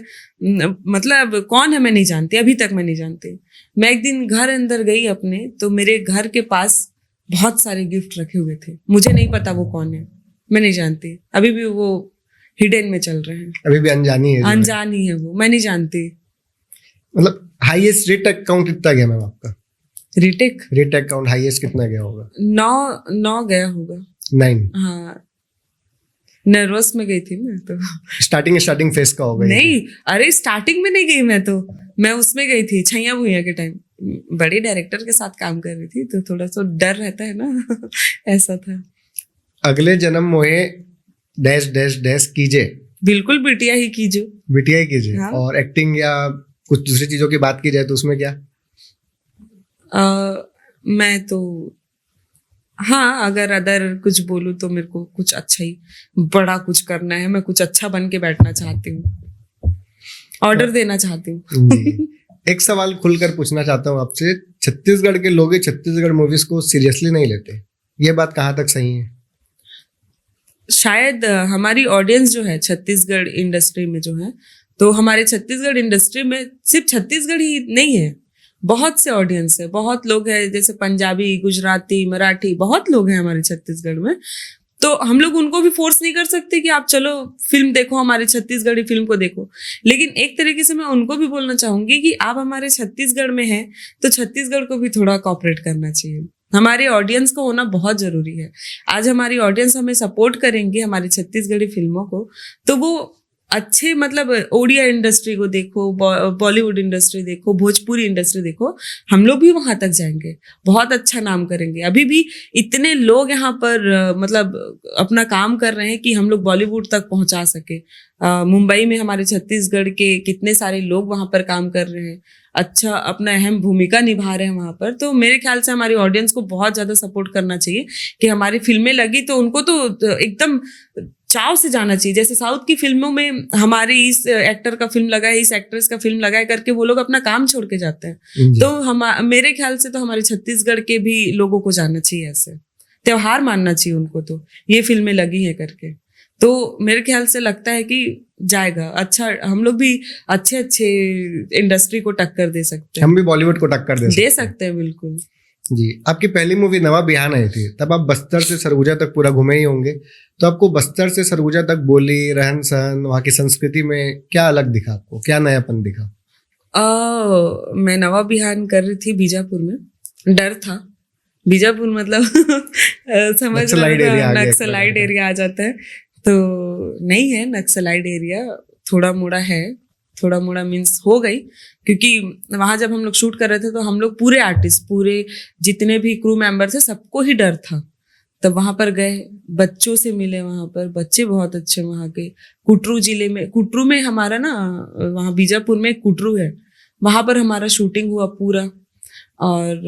मतलब कौन है मैं नहीं जानती, अभी तक मैं नहीं जानती। मैं एक दिन घर अंदर गई अपने, तो मेरे घर के पास बहुत सारे गिफ्ट रखे हुए थे, मुझे नहीं पता वो कौन है, मैं नहीं जानती, अभी भी वो हिडन में चल रहे हैं, अभी भी अनजानी है। अनजानी है वो, मैं नहीं जानती। मतलब हाईएस्ट रेट अकाउंट कितना गया मैम आपका? रेट अकाउंट हाईएस्ट कितना गया होगा? 9 गया होगा। 9? हाँ, नर्वस में गई थी मैं तो। स्टार्टिंग फेस का होगा? नहीं, अरे स्टार्टिंग में नहीं गई मैं उसमें गई थी छैया भुइया के टाइम, बड़े डायरेक्टर के साथ काम कर रही थी, तो थोड़ा सा डर रहता है ना। ऐसा था। अगले जन्म मोहे डैश डैश डैश कीजिए। बिल्कुल बिटिया ही कीजिए। बिटिया ही कीजिए। हाँ। और एक्टिंग या कुछ दूसरी चीजों की बात की जाए तो उसमें क्या? मैं तो हाँ, अगर अदर कुछ बोलूं तो मेरे को कुछ अच्छा ही बड़ा कुछ करना है, मैं कुछ अच्छा बन के बैठना चाहती हूँ, ऑर्डर देना चाहती हूँ। एक सवाल खुलकर पूछना चाहता हूँ आपसे, छत्तीसगढ़ के लोग छत्तीसगढ़ मूवीज को सीरियसली नहीं लेते, ये बात कहाँ तक सही है? शायद हमारी ऑडियंस जो है छत्तीसगढ़ इंडस्ट्री में जो है तो हमारे छत्तीसगढ़ इंडस्ट्री में सिर्फ छत्तीसगढ़ ही नहीं है, बहुत से ऑडियंस है, बहुत लोग हैं, जैसे पंजाबी, गुजराती, मराठी, बहुत लोग हैं हमारे छत्तीसगढ़ में। तो हम लोग उनको भी फोर्स नहीं कर सकते कि आप चलो फिल्म देखो, हमारे छत्तीसगढ़ी फिल्म को देखो। लेकिन एक तरीके से मैं उनको भी बोलना चाहूंगी कि आप हमारे छत्तीसगढ़ में हैं तो छत्तीसगढ़ को भी थोड़ा कॉपरेट करना चाहिए। हमारे ऑडियंस को होना बहुत जरूरी है। आज हमारी ऑडियंस हमें सपोर्ट करेंगे हमारी छत्तीसगढ़ी फिल्मों को, तो वो अच्छे मतलब ओडिया इंडस्ट्री को देखो, बॉलीवुड इंडस्ट्री देखो, भोजपुरी इंडस्ट्री देखो, हम लोग भी वहां तक जाएंगे, बहुत अच्छा नाम करेंगे। अभी भी इतने लोग यहाँ पर मतलब अपना काम कर रहे हैं कि हम लोग बॉलीवुड तक पहुंचा सके। मुंबई में हमारे छत्तीसगढ़ के कितने सारे लोग वहां पर काम कर रहे हैं, अच्छा अपना अहम भूमिका निभा रहे हैं वहां पर। तो मेरे ख्याल से हमारी ऑडियंस को बहुत ज्यादा सपोर्ट करना चाहिए कि हमारी फिल्में लगी तो उनको तो एकदम चाव से जाना चाहिए। जैसे साउथ की फिल्मों में हमारे इस एक्टर का फिल्म लगा है, इस एक्ट्रेस का फिल्म लगा है करके वो लोग अपना काम छोड़ के जाते हैं। तो मेरे ख्याल से तो हमारे छत्तीसगढ़ के भी लोगों को जाना चाहिए, ऐसे त्योहार मानना चाहिए उनको, तो ये फिल्में लगी हैं करके। तो मेरे ख्याल से लगता है कि जाएगा अच्छा, हम लोग भी अच्छे अच्छे इंडस्ट्री को टक्कर दे सकते हैं। हम भी बॉलीवुड को टक्कर दे सकते हैं बिल्कुल जी। आपकी पहली मूवी नवा बिहान आई थी, तब आप बस्तर से सरगुजा तक पूरा घूमे ही होंगे, तो आपको बस्तर से सरगुजा तक बोली, रहन सहन, वहाँ की संस्कृति में क्या अलग दिखा, आपको क्या नयापन दिखा? मैं नवा बिहान कर रही थी बीजापुर में, डर था। बीजापुर मतलब समझ नक्सलाइड एरिया आ जाता है, तो नहीं है नक्सलाइड एरिया, थोड़ा मोड़ा है, थोड़ा मोड़ा मीन्स हो गई। क्योंकि वहां जब हम लोग शूट कर रहे थे तो हम लोग पूरे आर्टिस्ट, पूरे जितने भी क्रू मेंबर थे, सबको ही डर था। तब वहां पर गए, बच्चों से मिले, वहां पर बच्चे बहुत अच्छे वहां के। कुटरू जिले में, कुटरू में हमारा ना, वहां बीजापुर में कुटरू है, वहां पर हमारा शूटिंग हुआ पूरा। और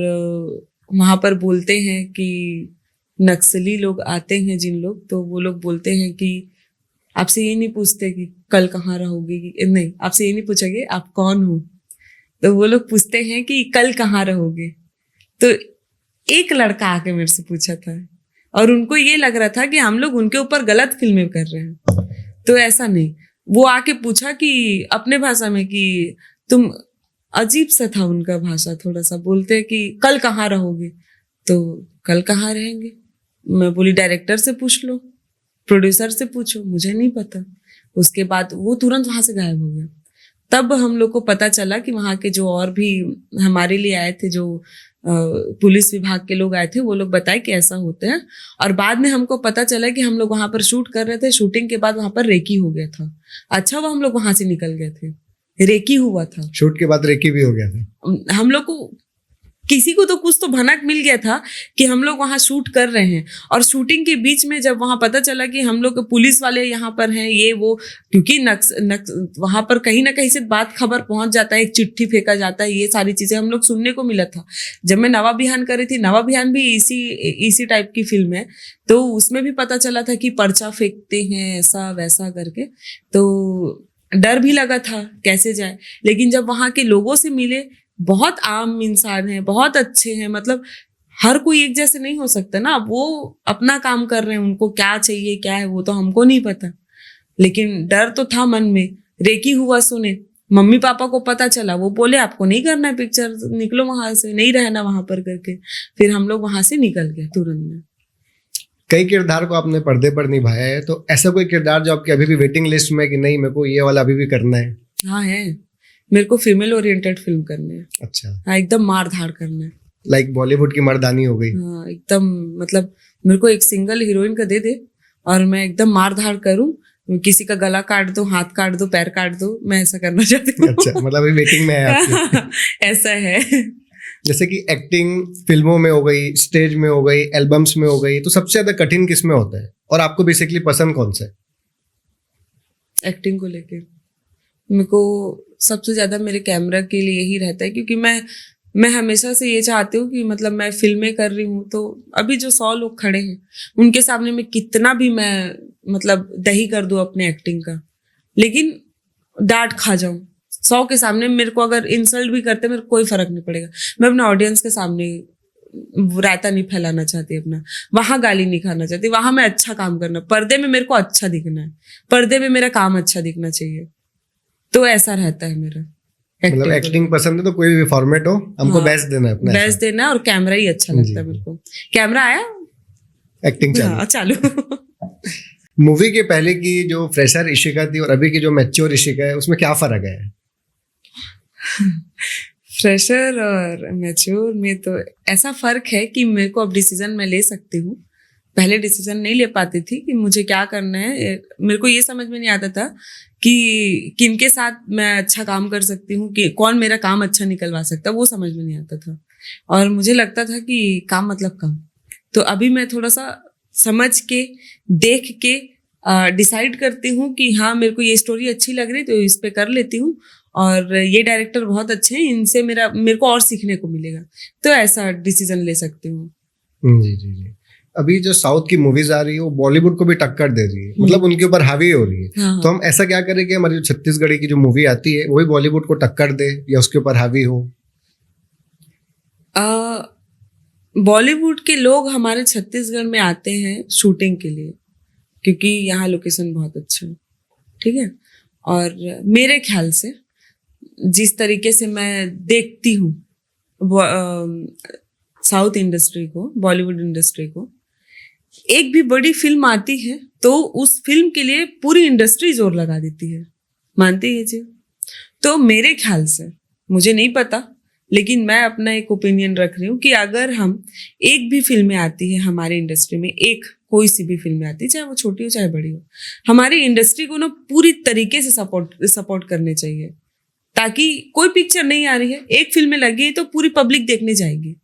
वहां पर बोलते हैं कि नक्सली लोग आते हैं जिन लोग, तो वो लोग बोलते हैं कि आपसे ये नहीं पूछते कि कल कहाँ रहोगे, नहीं आपसे ये नहीं पूछेंगे आप कौन हो, तो वो लोग पूछते हैं कि कल कहाँ रहोगे। तो एक लड़का आके मेरे से पूछा था और उनको ये लग रहा था कि हम लोग उनके ऊपर गलत फिल्में कर रहे हैं। तो ऐसा नहीं, वो आके पूछा कि अपने भाषा में कि तुम, अजीब सा था उनका भाषा, थोड़ा सा बोलते कि कल कहाँ रहोगे, तो कल कहाँ रहेंगे। मैं बोली डायरेक्टर से पूछ लो, प्रोड्यूसर से पूछो, मुझे नहीं पता। उसके बाद वो तुरंत वहां से गायब हो गया। तब हम लोग को पता चला कि वहां के जो और भी हमारे लिए आए थे, जो पुलिस विभाग के लोग आए थे, वो लोग बताए कि ऐसा होता है। और बाद में हमको पता चला कि हम लोग वहां पर शूट कर रहे थे, शूटिंग के बाद वहां पर रेकी हो गया था। अच्छा वो हम लोग वहां से निकल गए थे, रेकी हुआ था, शूट के बाद रेकी भी हो गया था। हम लोग को किसी को तो कुछ तो भनक मिल गया था कि हम लोग वहां शूट कर रहे हैं। और शूटिंग के बीच में जब वहां पता चला कि हम लोग पुलिस वाले यहाँ पर हैं, ये वो, क्योंकि वहां पर कहीं ना कहीं से बात खबर पहुंच जाता है, एक चिट्ठी फेंका जाता है, ये सारी चीजें हम लोग सुनने को मिला था। जब मैं नवा बिहान कर रही थी, नवा बिहान भी इसी टाइप की फिल्म है, तो उसमें भी पता चला था कि पर्चा फेंकते हैं ऐसा वैसा करके। तो डर भी लगा था कैसे जाए, लेकिन जब वहां के लोगों से मिले, बहुत आम इंसान है, बहुत अच्छे हैं, मतलब हर कोई एक जैसे नहीं हो सकता ना। वो अपना काम कर रहे हैं, उनको क्या चाहिए क्या है वो तो हमको नहीं पता, लेकिन डर तो था मन में। रेकी हुआ सुने, मम्मी पापा को पता चला, वो बोले आपको नहीं करना है पिक्चर, निकलो वहां से, नहीं रहना वहां पर करके। फिर हम लोग वहां से निकल गए तुरंत में। कई किरदार को आपने पर्दे पर निभाया है, तो ऐसा कोई किरदार जो आपकी अभी भी वेटिंग लिस्ट में कि नहीं मेरे को ये वाला अभी भी करना है? हाँ है, मेरे को फीमेल ओरिएंटेड फिल्म करनी है। अच्छा। हाँ, एकदम मार धाड़ करना है, लाइक बॉलीवुड की मर्दानी हो गई। हाँ एकदम, मतलब मेरे को एक सिंगल हीरोइन का दे दे और मैं एकदम मार धाड़ करूं, किसी का गला काट दो, हाथ काट दो, पैर काट दो, मैं ऐसा करना चाहती हूँ। अच्छा, मतलब अभी वेटिंग में है आपकी। ऐसा है। जैसे कि एक्टिंग फिल्मों में हो गई, स्टेज में हो गई, एल्बम्स में हो गई, तो सबसे ज्यादा कठिन किस में होता है और आपको बेसिकली पसंद कौन सा है? एक्टिंग को लेके मेरे को सबसे ज्यादा मेरे कैमरा के लिए ही रहता है, क्योंकि मैं हमेशा से ये चाहती हूँ कि मतलब मैं फिल्में कर रही हूँ, तो अभी जो 100 लोग खड़े हैं उनके सामने मैं कितना भी मैं मतलब दही कर दूं अपने एक्टिंग का, लेकिन डांट खा जाऊं 100 के सामने, मेरे को अगर इंसल्ट भी करते मेरे को कोई फर्क नहीं पड़ेगा। मैं अपने ऑडियंस के सामने रायता नहीं फैलाना चाहती अपना, वहां गाली नहीं खाना चाहती, वहां मैं अच्छा काम करना, पर्दे में मेरे को अच्छा दिखना है, पर्दे में मेरा काम अच्छा दिखना चाहिए। तो ऐसा रहता है मेरा। मतलब एक्टिंग पसंद है तो कोई भी फॉर्मेट हो, हमको बेस्ट देना है अपना, बेस्ट देना है, और कैमरा ही अच्छा लगता है मेरे को। कैमरा आया, एक्टिंग चालू। मूवी के पहले की जो फ्रेशर इशिका थी और अभी की जो मैच्योर इशिका है, उसमें क्या फर्क है? फ्रेशर और मैच्योर में तो ऐसा फर्क है कि मेरे को अब डिसीजन मैं ले सकती हूँ। पहले डिसीजन नहीं ले पाती थी कि मुझे क्या करना है। मेरे को ये समझ में नहीं आता था कि किनके साथ मैं अच्छा काम कर सकती हूँ, कि कौन मेरा काम अच्छा निकलवा सकता, वो समझ में नहीं आता था। और मुझे लगता था कि काम मतलब काम। तो अभी मैं थोड़ा सा समझ के, देख के डिसाइड करती हूँ कि हाँ, मेरे को ये स्टोरी अच्छी लग रही तो इस पे कर लेती हूँ, और ये डायरेक्टर बहुत अच्छे हैं, इनसे मेरे को और सीखने को मिलेगा, तो ऐसा डिसीजन ले सकती हूँ। जी जी जी। अभी जो साउथ की मूवीज आ रही है वो बॉलीवुड को भी टक्कर दे रही है, मतलब उनके ऊपर हावी हो रही है। हाँ। तो हम ऐसा क्या करें कि हमारी जो छत्तीसगढ़ी की जो मूवी आती है वो भी बॉलीवुड को टक्कर दे या उसके ऊपर हावी हो? बॉलीवुड के लोग हमारे छत्तीसगढ़ में आते हैं शूटिंग के लिए, क्योंकि यहाँ लोकेशन बहुत अच्छा है, ठीक है। और मेरे ख्याल से जिस तरीके से मैं देखती हूँ साउथ इंडस्ट्री को, बॉलीवुड इंडस्ट्री को, एक भी बड़ी फिल्म आती है तो उस फिल्म के लिए पूरी इंडस्ट्री जोर लगा देती है, मानते हैं ये चीज? तो मेरे ख्याल से, मुझे नहीं पता, लेकिन मैं अपना एक ओपिनियन रख रही हूँ कि अगर हम एक भी फिल्में आती है हमारी इंडस्ट्री में, एक कोई सी भी फिल्में आती है, चाहे वो छोटी हो चाहे बड़ी हो, हमारी इंडस्ट्री को ना पूरी तरीके से सपोर्ट करने चाहिए, ताकि कोई पिक्चर नहीं आ रही है, एक फिल्म में लगी है तो पूरी पब्लिक देखने जाएगी।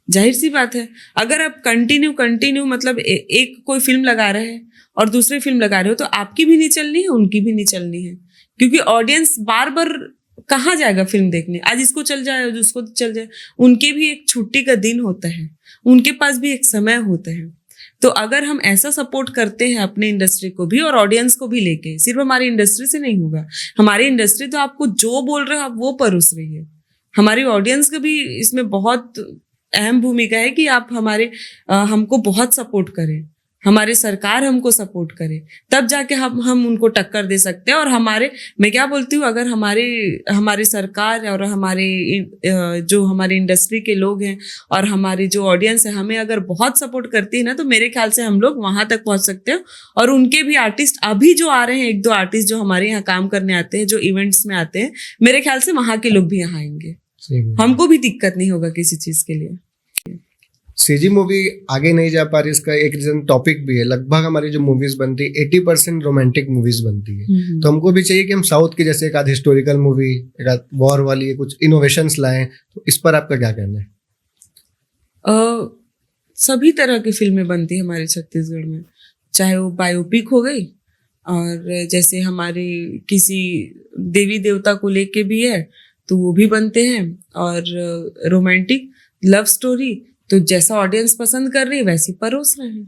जाहिर सी बात है, अगर आप कंटिन्यू मतलब एक कोई फिल्म लगा रहे हैं और दूसरी फिल्म लगा रहे हो, तो आपकी भी नहीं चलनी है, उनकी भी नहीं चलनी है, क्योंकि ऑडियंस बार बार कहाँ जाएगा फिल्म देखने? आज इसको चल जाए, आज उसको चल जाए, उनके भी एक छुट्टी का दिन होता है, उनके पास भी एक समय होता है। तो अगर हम ऐसा सपोर्ट करते हैं अपने इंडस्ट्री को भी और ऑडियंस को भी लेके, सिर्फ हमारी इंडस्ट्री से नहीं होगा, हमारी इंडस्ट्री तो आपको जो बोल रहे हो आप वो परोस रही है, हमारी ऑडियंस का भी इसमें बहुत अहम भूमिका है कि आप हमको बहुत सपोर्ट करें, हमारी सरकार हमको सपोर्ट करे, तब जाके हम उनको टक्कर दे सकते हैं। और मैं क्या बोलती हूँ, अगर हमारी सरकार और जो हमारी इंडस्ट्री के लोग हैं और हमारी जो ऑडियंस है हमें अगर बहुत सपोर्ट करती है ना, तो मेरे ख्याल से हम लोग वहां तक पहुंच सकते हैं। और उनके भी आर्टिस्ट अभी जो आ रहे हैं, एक दो आर्टिस्ट जो हमारे यहाँ काम करने आते हैं, जो इवेंट्स में आते हैं, मेरे ख्याल से वहां के लोग भी यहाँ आएंगे, हमको भी दिक्कत नहीं होगा किसी चीज के लिए। सीजी मूवी आगे नहीं जा पा रही, इसका एक रीजन टॉपिक भी है। लगभग हमारी जो मूवीज बनती है 80% रोमांटिक मूवीज बनती है। तो हमको भी चाहिए कि हम साउथ की जैसे एक आध हिस्टोरिकल मूवी, एक आध वॉर वाली, कुछ इनोवेशंस लाएं। तो इस पर आपका क्या कहना है? सभी तरह की फिल्में बनती है हमारे छत्तीसगढ़ में, चाहे वो बायोपिक हो गई, और जैसे हमारे किसी देवी देवता को लेके भी है तो वो भी बनते हैं, और रोमांटिक लव स्टोरी तो जैसा ऑडियंस पसंद कर रही है वैसी परोस रहे हैं।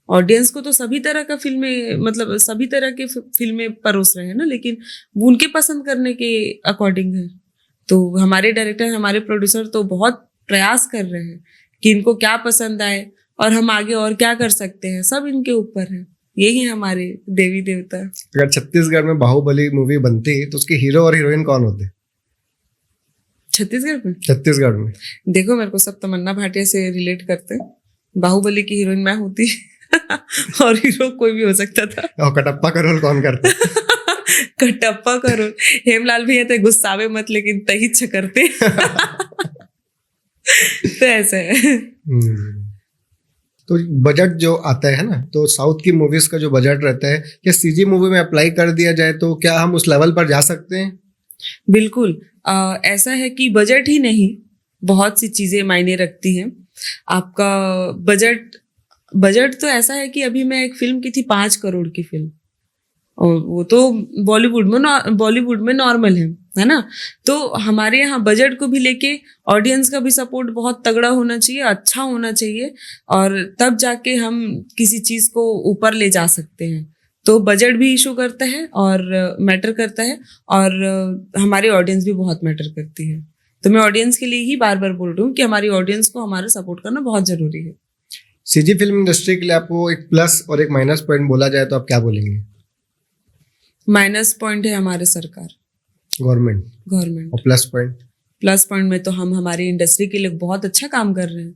ऑडियंस को तो सभी तरह का फिल्में, मतलब सभी तरह के फिल्में परोस रहे हैं ना, लेकिन उनके पसंद करने के अकॉर्डिंग है। तो हमारे डायरेक्टर, हमारे प्रोड्यूसर तो बहुत प्रयास कर रहे हैं कि इनको क्या पसंद आए और हम आगे और क्या कर सकते हैं, सब इनके ऊपर है। यही है हमारे देवी देवता। अगर छत्तीसगढ़ में बाहुबली मूवी बनती तो उसके हीरो और हीरोइन कौन होते छत्तीसगढ़ में? देखो, मेरे को सब तमन्ना भाटिया से रिलेट करते हैं। बाहुबली की हीरोइन मैं होती और हीरो कोई भी हो सकता था। और कटप्पा का रोल कौन करते? कटप्पा का रोल हेमलाल भैया थे, गुस्सावे मत लेकिन तही करते। तो ऐसा है। तो बजट जो आता है ना, तो साउथ की मूवीज का जो बजट रहता है, क्या सीजी मूवी में अप्लाई कर दिया जाए तो क्या हम उस लेवल पर जा सकते हैं? बिल्कुल। ऐसा है कि बजट ही नहीं, बहुत सी चीजें मायने रखती हैं। आपका बजट तो ऐसा है कि अभी मैं एक फिल्म की थी 5 करोड़ की फिल्म, और वो तो बॉलीवुड में नॉर्मल है ना। तो हमारे यहाँ बजट को भी लेके ऑडियंस का भी सपोर्ट बहुत तगड़ा होना चाहिए, अच्छा होना चाहिए, और तब जाके हम किसी चीज को ऊपर ले जा सकते हैं। तो बजट भी इशू करता है और मैटर करता है, और हमारी ऑडियंस भी बहुत मैटर करती है। तो मैं ऑडियंस के लिए ही बार बार बोल रही हूँ कि हमारी ऑडियंस को हमारा सपोर्ट करना बहुत जरूरी है। सीजी फिल्म इंडस्ट्री के लिए आपको एक प्लस और एक माइनस पॉइंट बोला जाए तो आप क्या बोलेंगे? माइनस पॉइंट है हमारे सरकार, गवर्नमेंट, और प्लस पॉइंट में तो हम हमारी इंडस्ट्री के लोग बहुत अच्छा काम कर रहे हैं।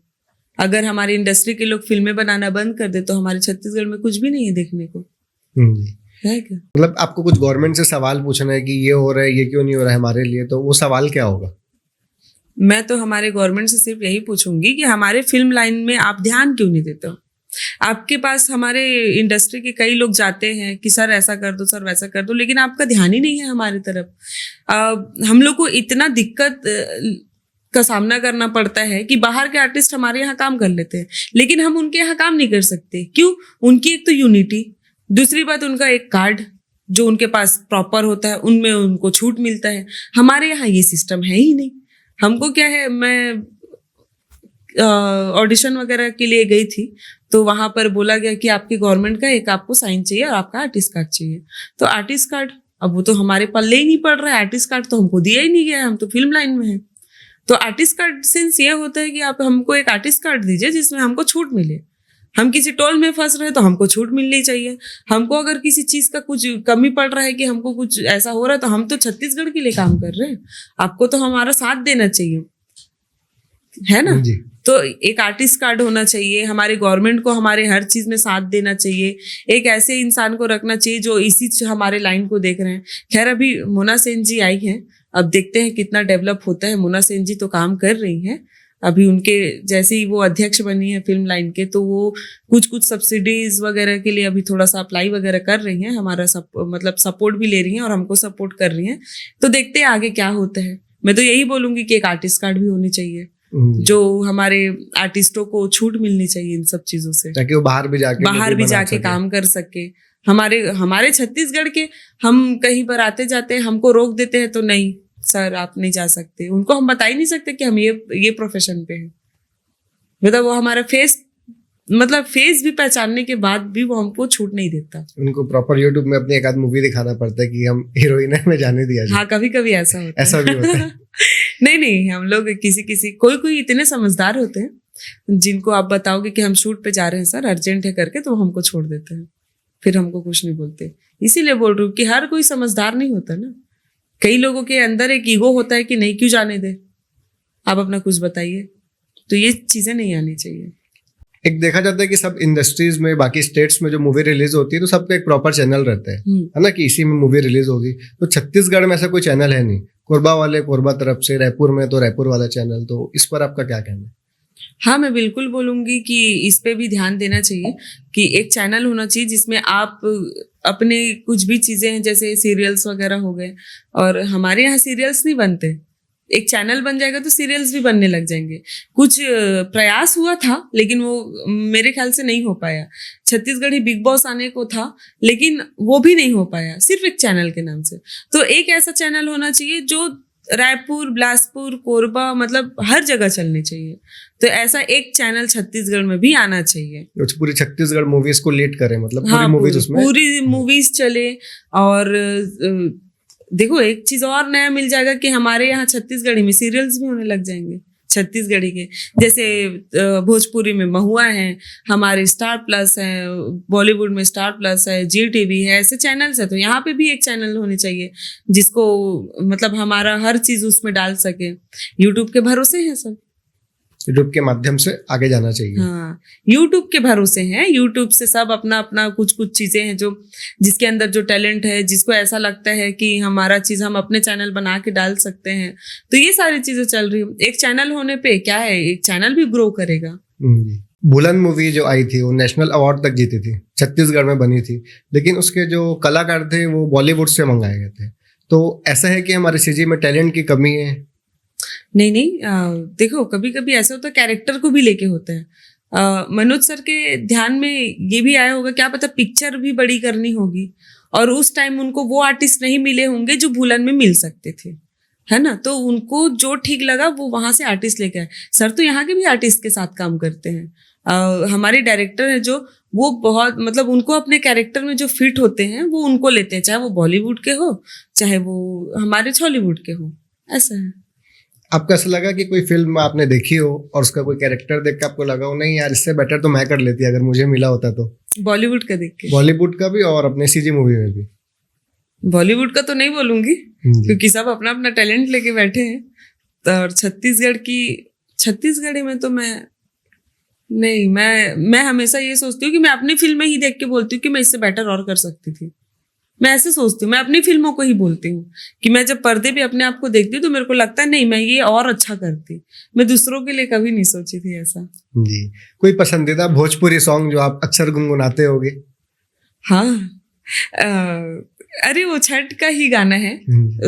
अगर हमारी इंडस्ट्री के लोग फिल्में बनाना बंद कर दे तो हमारे छत्तीसगढ़ में कुछ भी नहीं है देखने को, है क्या? मतलब आपको कुछ गवर्नमेंट से सवाल पूछना है कि ये हो रहा है, ये क्यों नहीं हो रहा है हमारे लिए, तो वो सवाल क्या होगा? मैं तो हमारे गवर्नमेंट से सिर्फ यही पूछूंगी कि हमारे फिल्म लाइन में आप ध्यान क्यों नहीं देते हो? आपके पास हमारे इंडस्ट्री के कई लोग जाते हैं कि सर ऐसा कर दो, सर वैसा कर दो, लेकिन आपका ध्यान ही नहीं है हमारी तरफ। हम लोग को इतना दिक्कत का सामना करना पड़ता है कि बाहर के आर्टिस्ट हमारे यहाँ काम कर लेते हैं, लेकिन हम उनके यहाँ काम नहीं कर सकते। क्यों? उनकी एक तो यूनिटी, दूसरी बात उनका एक कार्ड जो उनके पास प्रॉपर होता है उनमें उनको छूट मिलता है। हमारे यहाँ ये सिस्टम है ही नहीं। हमको क्या है, मैं ऑडिशन वगैरह के लिए गई थी तो वहां पर बोला गया कि आपकी गवर्नमेंट का एक आपको साइन चाहिए और आपका आर्टिस्ट कार्ड चाहिए। तो आर्टिस्ट कार्ड, अब वो तो हमारे पल्ले ही नहीं पड़ रहा है, आर्टिस्ट कार्ड तो हमको दिया ही नहीं गया, हम तो फिल्म लाइन में हैं। तो आर्टिस्ट कार्ड सेंस ये होता है कि आप हमको एक आर्टिस्ट कार्ड दीजिए जिसमें हमको छूट मिले। हम किसी टोल में फंस रहे हैं तो हमको छूट मिलनी चाहिए। हमको अगर किसी चीज का कुछ कमी पड़ रहा है कि हमको कुछ ऐसा हो रहा है तो हम तो छत्तीसगढ़ के लिए काम कर रहे हैं, आपको तो हमारा साथ देना चाहिए, है ना? जी। तो एक आर्टिस्ट कार्ड होना चाहिए, हमारे गवर्नमेंट को हमारे हर चीज में साथ देना चाहिए, एक ऐसे इंसान को रखना चाहिए जो इसी हमारे लाइन को देख रहे हैं। खैर अभी मोना सेन जी आई हैं, अब देखते हैं कितना डेवलप होता है। मोना सेन जी तो काम कर रही हैं, अभी उनके जैसे ही वो अध्यक्ष बनी है फिल्म लाइन के, तो वो कुछ सब्सिडीज वगैरह के लिए अभी थोड़ा सा अप्लाई वगैरह कर रही हैं, हमारा मतलब सपोर्ट भी ले रही हैं और हमको सपोर्ट कर रही हैं। तो देखते हैं आगे क्या होता है। मैं तो यही बोलूंगी कि एक आर्टिस्ट कार्ड भी होनी चाहिए, जो हमारे आर्टिस्टों को छूट मिलनी चाहिए इन सब चीजों से, ताकि वो बाहर भी जाके काम कर सके। हमारे छत्तीसगढ़ के हम कहीं पर आते जाते हमको रोक देते हैं, तो नहीं सर आप नहीं जा सकते। उनको हम बता ही नहीं सकते कि हम ये प्रोफेशन पे हैं। मतलब वो हमारा फेस भी पहचानने के बाद भी वो हमको छूट नहीं देता। उनको प्रॉपर यूट्यूब में अपनी एक आध मूवी दिखाना पड़ता है कि हम हीरोइन में जाने दिया जाए। हाँ, कभी कभी ऐसा होता है। ऐसा भी होता है। नहीं, हम लोग कोई इतने समझदार होते हैं जिनको आप बताओगे कि हम शूट पे जा रहे हैं सर, अर्जेंट है करके, तो हमको छोड़ देते हैं, फिर हमको कुछ नहीं बोलते। इसीलिए बोल रही हूँ कि हर कोई समझदार नहीं होता ना। कई लोगों के अंदर एक ईगो होता है कि नहीं क्यों जाने दे, आप अपना कुछ बताइए। तो ये चीजें नहीं आनी चाहिए। एक देखा जाता है कि सब इंडस्ट्रीज में, बाकी स्टेट्स में जो मूवी रिलीज होती है तो सबका एक प्रॉपर चैनल रहता है ना, कि इसी में मूवी रिलीज होगी। तो छत्तीसगढ़ में ऐसा कोई चैनल है नहीं। कोरबा वाले कोरबा तरफ से, रायपुर में तो रायपुर वाला चैनल। तो इस पर आपका क्या कहना है? हाँ, मैं बिल्कुल बोलूंगी कि इस पे भी ध्यान देना चाहिए कि एक चैनल होना चाहिए जिसमें आप अपने कुछ भी चीजें हैं, जैसे सीरियल्स वगैरह हो गए, और हमारे यहाँ सीरियल्स नहीं बनते। एक चैनल बन जाएगा तो सीरियल्स भी बनने लग जाएंगे। कुछ प्रयास हुआ था लेकिन वो मेरे ख्याल से नहीं हो पाया। छत्तीसगढ़ी बिग बॉस आने को था लेकिन वो भी नहीं हो पाया, सिर्फ एक चैनल के नाम से। तो एक ऐसा चैनल होना चाहिए जो रायपुर, बिलासपुर, कोरबा, मतलब हर जगह चलनी चाहिए। तो ऐसा एक चैनल छत्तीसगढ़ में भी आना चाहिए, पूरी छत्तीसगढ़ मूवीज को लीड करे, मतलब पूरी मूवीज चले। और देखो एक चीज और नया मिल जाएगा कि हमारे यहाँ छत्तीसगढ़ी में सीरियल्स भी होने लग जाएंगे छत्तीसगढ़ी के। जैसे भोजपुरी में महुआ है, हमारे स्टार प्लस है, बॉलीवुड में स्टार प्लस है, जी टीवी है, ऐसे चैनल्स है। तो यहाँ पे भी एक चैनल होने चाहिए जिसको मतलब हमारा हर चीज उसमें डाल सके। यूट्यूब के भरोसे है सब, यूट्यूब के माध्यम से आगे जाना चाहिए। हाँ, यूट्यूब के भरोसे हैं। यूट्यूब से सब अपना कुछ चीजें हैं जो जिसके अंदर जो टैलेंट है, जिसको ऐसा लगता है कि हमारा चीज हम अपने चैनल बना के डाल सकते हैं। तो ये सारी चीजें चल रही है। एक चैनल होने पे क्या है, एक चैनल भी ग्रो करेगा। बुलंद मूवी जो आई थी वो नेशनल अवार्ड तक जीती थी, छत्तीसगढ़ में बनी थी, लेकिन उसके जो कलाकार थे वो बॉलीवुड से मंगाए गए थे। तो ऐसा है कि हमारे सीजी में टैलेंट की कमी है? नहीं, देखो कभी कभी ऐसा होता है कैरेक्टर को भी लेके होता है। मनोज सर के ध्यान में ये भी आया होगा, क्या पता पिक्चर भी बड़ी करनी होगी और उस टाइम उनको वो आर्टिस्ट नहीं मिले होंगे जो भूलन में मिल सकते थे, है ना। तो उनको जो ठीक लगा वो वहां से आर्टिस्ट लेके आए। सर तो यहाँ के भी आर्टिस्ट के साथ काम करते हैं। हमारे डायरेक्टर है जो, वो बहुत मतलब उनको अपने कैरेक्टर में जो फिट होते हैं वो उनको लेते हैं, चाहे वो बॉलीवुड के हो चाहे वो हमारे हॉलीवुड के हो, ऐसा है। आपको ऐसा लगा कि कोई फिल्म आपने देखी हो और उसका कोई कैरेक्टर देख के आपको लगा हो नहीं यार इससे बेटर तो मैं कर लेती अगर मुझे मिला होता? तो बॉलीवुड का देख के? बॉलीवुड का भी और अपने सीजी मूवी में भी? बॉलीवुड का तो नहीं बोलूंगी जी। क्योंकि सब अपना अपना टैलेंट लेके बैठे हैं। तो और छत्तीसगढ़ी में तो मैं हमेशा ये सोचती हूँ कि मैं अपनी फिल्में ही देख के बोलती हूँ कि मैं इससे बेटर और कर सकती थी। मैं ऐसे सोचती हूँ, मैं अपनी फिल्मों को ही बोलती हूँ कि मैं जब पर्दे पे अपने आप को देखती हूँ तो मेरे को लगता है नहीं मैं ये और अच्छा करती। मैं दूसरों के लिए कभी नहीं सोची थी ऐसा। जी। कोई पसंदीदा भोजपुरी सॉन्ग जो आप अक्सर गुनगुनाते होगे? हाँ, अरे वो छठ का ही गाना है,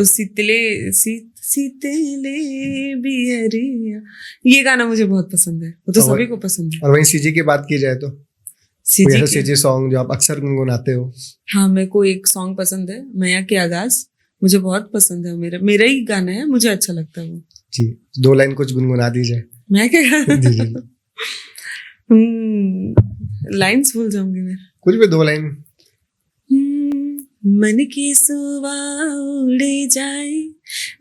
सीतले बिहरिया, ये गाना मुझे बहुत पसंद है। वो तो सभी को पसंद है। और वहीं सीजी की बात की जाए तो कोई ऐसा सीजी सॉन्ग जो आप अक्सर गुनगुनाते हो? हाँ, मेरे को एक सॉन्ग पसंद है, मैया के आगाज, मुझे बहुत पसंद है। मेरा ही गाना है, मुझे अच्छा लगता है वो। जी, 2 लाइन कुछ गुनगुना दीजिए। मैं क्या जी जी। लाइन्स भूल जाऊंगी मैं। कुछ भी 2 लाइन। मन की सुवा उड़े जाए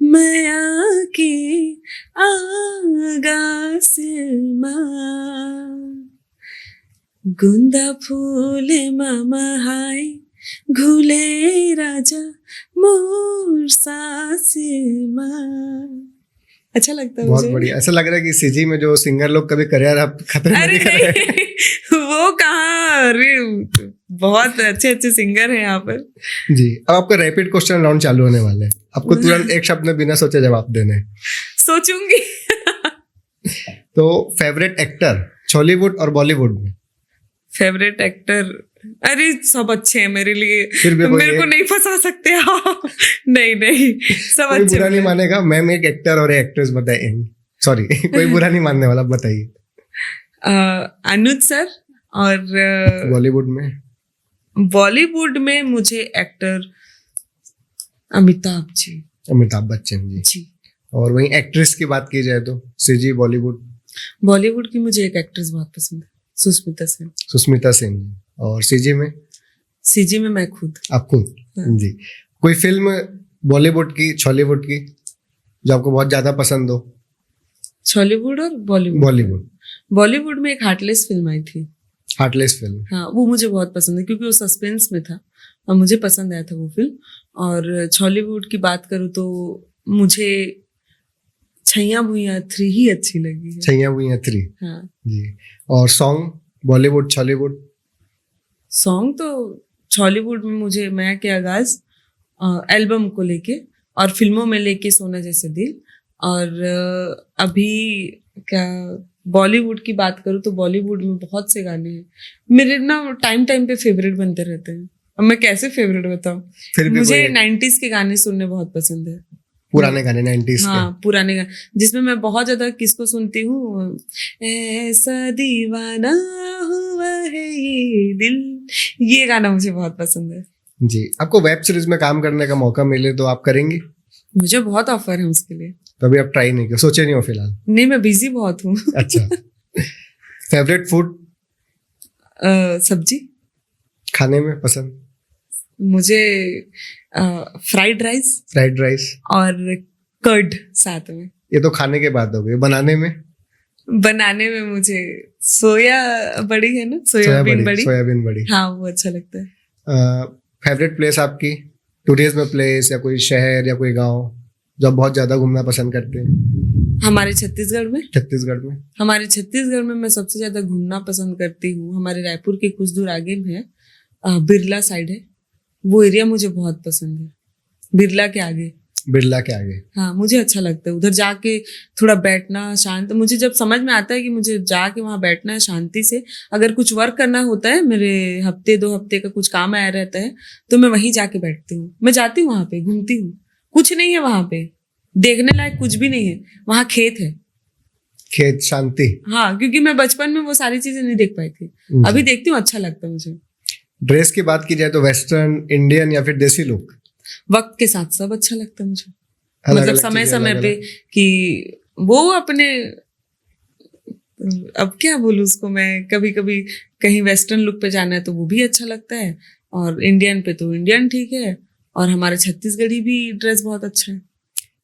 मैया के आगाज माँ, गुंदा फूल मामा हाय घुले राजा मोर सास माँ। अच्छा लगता है बहुत मुझे। बढ़िया। ऐसा लग रहा है कि सीजी में जो सिंगर लोग कभी करियर आप खत्म नहीं कर रहे हैं। वो कहाँ, अरे बहुत अच्छे अच्छे सिंगर हैं यहाँ पर। जी, अब आपका रैपिड क्वेश्चन राउंड चालू होने वाला है। आपको तुरंत एक शब्द में बिना सोचे जवाब देने। सोचूंगी। तो फेवरेट एक्टर बॉलीवुड और बॉलीवुड में? फेवरेट एक्टर, अरे सब अच्छे हैं मेरे लिए, फिर भी मेरे को नहीं फंसा सकते आप। नहीं सब कोई अच्छे। बुरा नहीं मानेगा। मैम एक एक्टर और एक एक्ट्रेस बताइए। सॉरी, कोई बुरा नहीं मानने वाला, बताइए। अनुज सर। और बॉलीवुड में मुझे एक्टर अमिताभ बच्चन जी। और वहीं एक्ट्रेस की बात की जाए तो सीजी बॉलीवुड की मुझे एक एक्ट्रेस बहुत पसंद है, सुष्मिता सेन जी। और सीजी में मैं खुद। आप खुद? हाँ। जी। कोई फिल्म बॉलीवुड की हॉलीवुड की जो आपको बहुत ज्यादा पसंद हो? हॉलीवुड और बॉलीवुड में एक हार्टलेस फिल्म आई थी। Heartless film? हाँ, वो मुझे बहुत पसंद है क्योंकि वो सस्पेंस में था और मुझे पसंद आया था वो फिल्म। और हॉलीवुड की बात करूँ तो मुझे छैया भुइयां 3 ही अच्छी लगी है। छैया भुइयां 3? हाँ जी। और सॉन्ग बॉलीवुड हॉलीवुड? सॉन्ग तो हॉलीवुड में मुझे मैया के आगाज एल्बम को लेके और फिल्मों में लेके सोना जैसे दिल। और अभी क्या बॉलीवुड की बात करूँ तो बॉलीवुड में बहुत से गाने हैं मेरे ना, टाइम पे फेवरेट बनते रहते हैं। अब मैं कैसे फेवरेट बताऊं? मुझे 90s के गाने सुनने बहुत पसंद है। पुराने गाने 90s हाँ, पुराने गाने जिसमें मैं बहुत ज्यादा किसको सुनती हूँ, ऐसा दीवाना हुआ है ये दिल, ये गाना मुझे बहुत पसंद है। जी। आपको वेब सीरीज में काम करने का मौका मिले तो आप करेंगे? मुझे बहुत ऑफर है उसके लिए। तो अभी आप ट्राई नहीं किया, सोचे नहीं हो फिलहाल? नहीं, मैं बिजी बहुत हूँ। अच्छा। Favourite food? सब्जी खाने में पसंद? मुझे फ्राइड राइस और कर्ड साथ में। ये तो खाने के बाद हो गए। बनाने में मुझे सोया बड़ी है ना, सोयाबीन बड़ी, हाँ वो अच्छा लगता है। फेवरेट प्लेस आपकी, टूरिज्म प्लेस या कोई शहर या कोई गांव जो आप बहुत ज्यादा घूमना पसंद करते हैं? हमारे छत्तीसगढ़ में मैं सबसे ज्यादा घूमना पसंद करती हूँ। हमारे रायपुर के कुछ दूर आगे में है, बिरला साइड है, वो एरिया मुझे बहुत पसंद है। बिरला के आगे, हाँ मुझे अच्छा लगता है उधर जाके थोड़ा बैठना शांत। मुझे जब समझ में आता है कि मुझे जाके वहाँ बैठना है शांति से, अगर कुछ वर्क करना होता है, मेरे 1-2 हफ्ते का कुछ काम आया रहता है तो मैं वहीं जाके बैठती हूँ। मैं जाती हूँ वहाँ पे, घूमती हूँ। कुछ नहीं है वहाँ पे, देखने लायक कुछ भी नहीं है वहाँ। खेत शांति। हाँ, क्योंकि मैं बचपन में वो सारी चीजें नहीं देख पाई थी, अभी देखती हूँ, अच्छा लगता है मुझे। ड्रेस की बात की जाए तो वेस्टर्न, इंडियन या फिर देसी लुक? वक्त के साथ सब अच्छा लगता है मुझे। मतलब समय पे कि वो अपने, अब क्या बोलूं उसको मैं, कभी कभी कहीं वेस्टर्न लुक पे जाना है तो वो भी अच्छा लगता है, और इंडियन पे तो इंडियन ठीक है, और हमारे छत्तीसगढ़ी भी ड्रेस बहुत अच्छा है।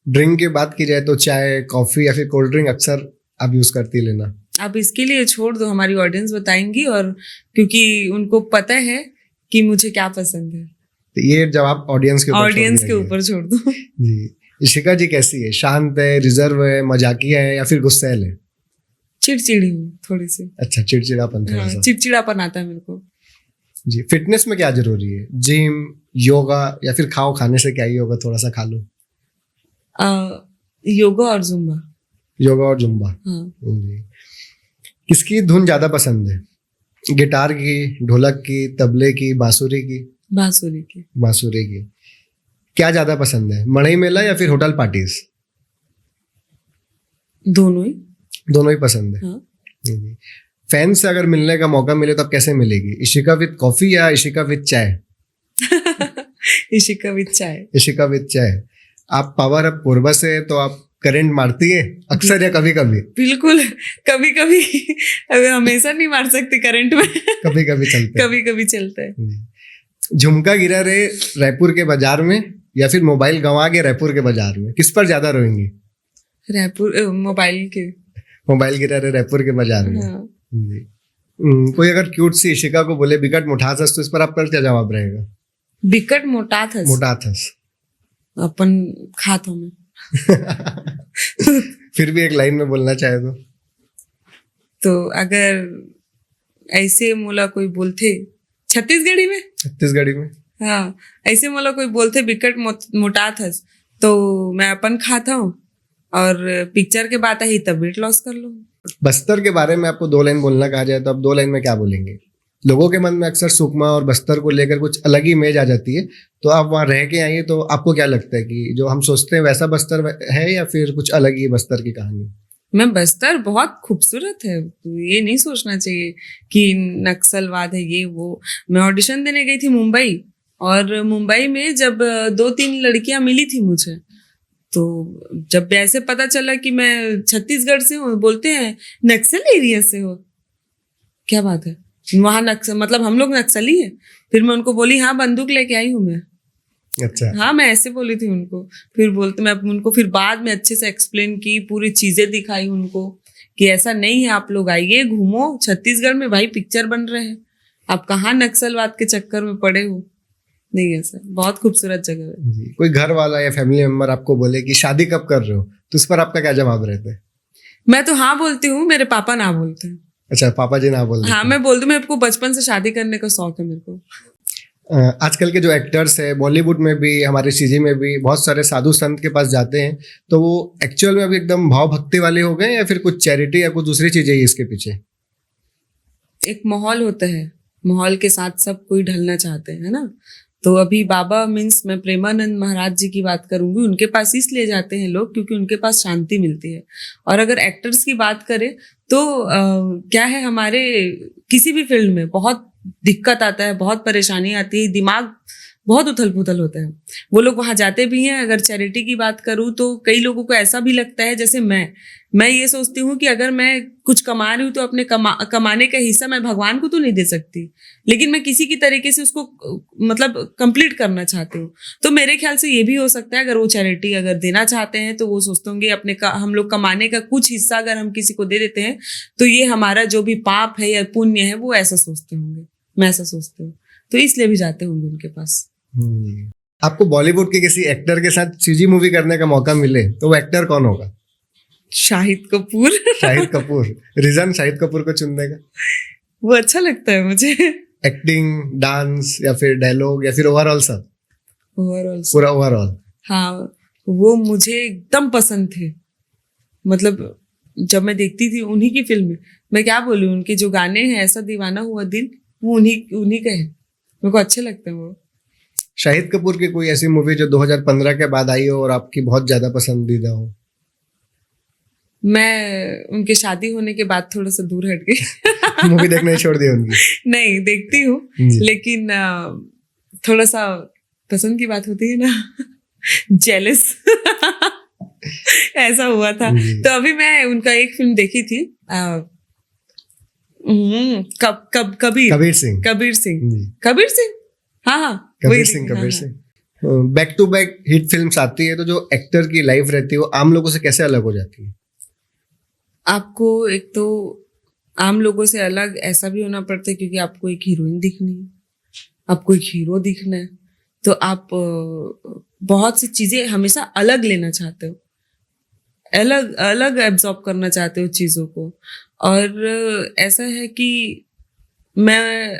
ड्रिंक की बात की जाए तो चाय, कॉफी या फिर कोल्ड ड्रिंक अक्सर आप यूज करती लेना? आप इसके लिए छोड़ दो, हमारी ऑडियंस बताएंगी, और क्योंकि उनको पता है कि मुझे क्या पसंद है। तो ये जवाब ऑडियंस के ऊपर छोड़ ऑडियंस दिया के गया। ऊपर छोड़ दो। जी, इशिका जी कैसी है? शांत है, रिजर्व है, मजाकिया है या फिर गुस्सैल है? चिड़चिड़ी हूँ थोड़ी सी। अच्छा, चिड़चिड़ापन थोड़ा सा। चिड़चिड़ापन आता है मेरे को। जी, फिटनेस में क्या जरूरी है? जिम, योगा या फिर खाने से क्या ही होगा, थोड़ा सा खा लो? योगा और जुम्बा। योगा और जुम्बा। हाँ। जी। किसकी धुन ज्यादा पसंद है? गिटार की, ढोलक की, तबले की, बांसुरी की? बांसुरी की। बांसुरी की। क्या ज्यादा पसंद है, मड़ई मेला या फिर होटल पार्टीज? दोनों ही। दोनों ही पसंद है। हाँ। जी। फैन से अगर मिलने का मौका मिले तो अब कैसे मिलेगी? इशिका विद कॉफी या इशिका विद चाय? इशिका विद चाय। इशिका विद चाय। आप पावर अप पूर्वा से तो आप करंट मारती है अक्सर या कभी कभी? बिल्कुल, कभी कभी। हमेशा नहीं मार सकती करंट में। कभी कभी चलते कभी कभी चलता है। हैं। झुमका गिरा रे रायपुर के बाजार में या फिर मोबाइल गंवा के रायपुर के बाजार में, किस पर ज्यादा रोएंगी? रायपुर मोबाइल के। मोबाइल गिरा रे रायपुर के बाजार में। हाँ। जी। कोई अगर क्यूट सी इशिका को बोले बिकट मुठासस तो इस पर आपका क्या जवाब रहेगा? बिकट मोटा था। मुठासस। अपन खातों में। फिर भी एक लाइन में बोलना चाहे तो अगर ऐसे मोला कोई बोलते छत्तीसगढ़ी में। छत्तीसगढ़ी में। हाँ, ऐसे मोला कोई बोलते बिकट मोटा था तो मैं अपन खाता हूँ और पिक्चर के बात आई तब वेट लॉस कर लो। बस्तर के बारे में आपको 2 लाइन बोलना कहा जाए तो आप 2 लाइन में क्या बोलेंगे? लोगों के मन में अक्सर सुकमा और बस्तर को लेकर कुछ अलग ही इमेज आ जाती है, तो आप वहाँ रह के आइए तो आपको क्या लगता है कि जो हम सोचते हैं वैसा बस्तर है या फिर कुछ अलग ही बस्तर की कहानी? मैं बस्तर बहुत खूबसूरत है, तो ये नहीं सोचना चाहिए कि नक्सलवाद है ये वो। मैं ऑडिशन देने गई थी मुंबई, और मुंबई में जब 2-3 लड़कियां मिली थी मुझे, तो जब ऐसे पता चला कि मैं छत्तीसगढ़ से हूँ, बोलते हैं नक्सल एरिया से हो, क्या बात है वहां नक्सल, मतलब हम लोग नक्सली है। फिर मैं उनको बोली हाँ बंदूक लेके आई हूँ मैं। अच्छा। हाँ, मैं ऐसे बोली थी उनको। फिर बोलते मैं उनको फिर बाद में अच्छे से एक्सप्लेन की, पूरी चीजें दिखाई उनको कि ऐसा नहीं है, आप लोग आइए घूमो छत्तीसगढ़ में, भाई पिक्चर बन रहे हैं, आप कहाँ नक्सलवाद के चक्कर में पड़े हो। नहीं ऐसा, बहुत खूबसूरत जगह है जी। कोई घर वाला या फैमिली मेंबर आपको बोले कि शादी कब कर रहे हो, तो उस पर आपका क्या जवाब रहता है? मैं तो हाँ बोलती हूँ, मेरे पापा ना बोलते हैं। अच्छा, पापा जी ना बोल? हाँ, मैं बोल दूं, मेरे को बचपन से शादी करने का शौक है मेरे को। आजकल के जो एक्टर्स है बॉलीवुड में भी, हमारे सीजी में भी बहुत सारे साधु संत के पास जाते हैं, तो वो एक्चुअल में अभी एकदम भाव भक्ति वाले हो गए या फिर कुछ चैरिटी या कुछ दूसरी चीजें ही इसके पीछे? एक माहौल होता है, माहौल के साथ सब कोई ढलना चाहते हैं, है ना। तो अभी बाबा मीन्स मैं प्रेमानंद महाराज जी की बात करूंगी, उनके पास इसलिए जाते हैं लोग क्योंकि उनके पास शांति मिलती है। और अगर एक्टर्स की बात करें तो क्या है, हमारे किसी भी फील्ड में बहुत दिक्कत आता है, बहुत परेशानी आती है, दिमाग बहुत उथल पुथल होता है, वो लोग वहां जाते भी हैं। अगर चैरिटी की बात करूं तो कई लोगों को ऐसा भी लगता है, जैसे मैं ये सोचती हूँ कि अगर मैं कुछ कमा रही हूँ तो अपने कमाने का हिस्सा मैं भगवान को तो नहीं दे सकती, लेकिन मैं किसी की तरीके से उसको मतलब कंप्लीट करना चाहती हूँ। तो मेरे ख्याल से ये भी हो सकता है, अगर वो चैरिटी अगर देना चाहते हैं तो वो सोचते होंगे अपने हम लोग कमाने का कुछ हिस्सा अगर हम किसी को दे देते हैं तो ये हमारा जो भी पाप है या पुण्य है वो ऐसा सोचते होंगे, मैं ऐसा सोचती हूँ, तो इसलिए भी जाते होंगे उनके पास। आपको बॉलीवुड के किसी एक्टर के साथ सीजी मूवी करने का मौका मिले तो वो एक्टर कौन होगा? शाहिद कपूर। शाहिद कपूर। रीजन शाहिद कपूर को चुनने का? वो अच्छा लगता है मुझे। एक्टिंग, डांस या फिर डायलॉग या फिर ओवरऑल सब? ओवरऑल, पूरा ओवरऑल। हाँ, वो मुझे एकदम पसंद थे। मतलब जब मैं देखती थी उन्हीं की फिल्म, मैं क्या बोलूं, उनके जो गाने हैं ऐसा दीवाना हुआ दिल, वो उन्हीं का है, मेरे को अच्छे लगते हैं वो। शाहिद कपूर की कोई ऐसी मूवी जो 2015 के बाद आई हो और आपकी बहुत ज्यादा पसंदीदा हो? मैं उनके शादी होने के बाद थोड़ा सा दूर हट गई। मूवी देखना ही छोड़ दी उनकी? नहीं, देखती हूँ, लेकिन थोड़ा सा पसंद की बात होती है ना, जेलस। ऐसा हुआ था। तो अभी मैं उनका एक फिल्म देखी थी, कबीर सिंह। कबीर सिंह, हाँ, Kabir Singh. Back to back hit films आती है, तो जो एक्टर की लाइफ रहती है वो आम लोगों से कैसे अलग हो जाती है? आपको एक तो आम लोगों से अलग ऐसा भी होना पड़ता है क्योंकि आपको एक हीरोइन दिखनी है, आपको एक हीरो दिखना है, तो आप बहुत सी चीजें हमेशा अलग लेना चाहते हो, अलग अलग एब्जॉर्ब करना चाहते हो चीजों को। और ऐसा है कि मैं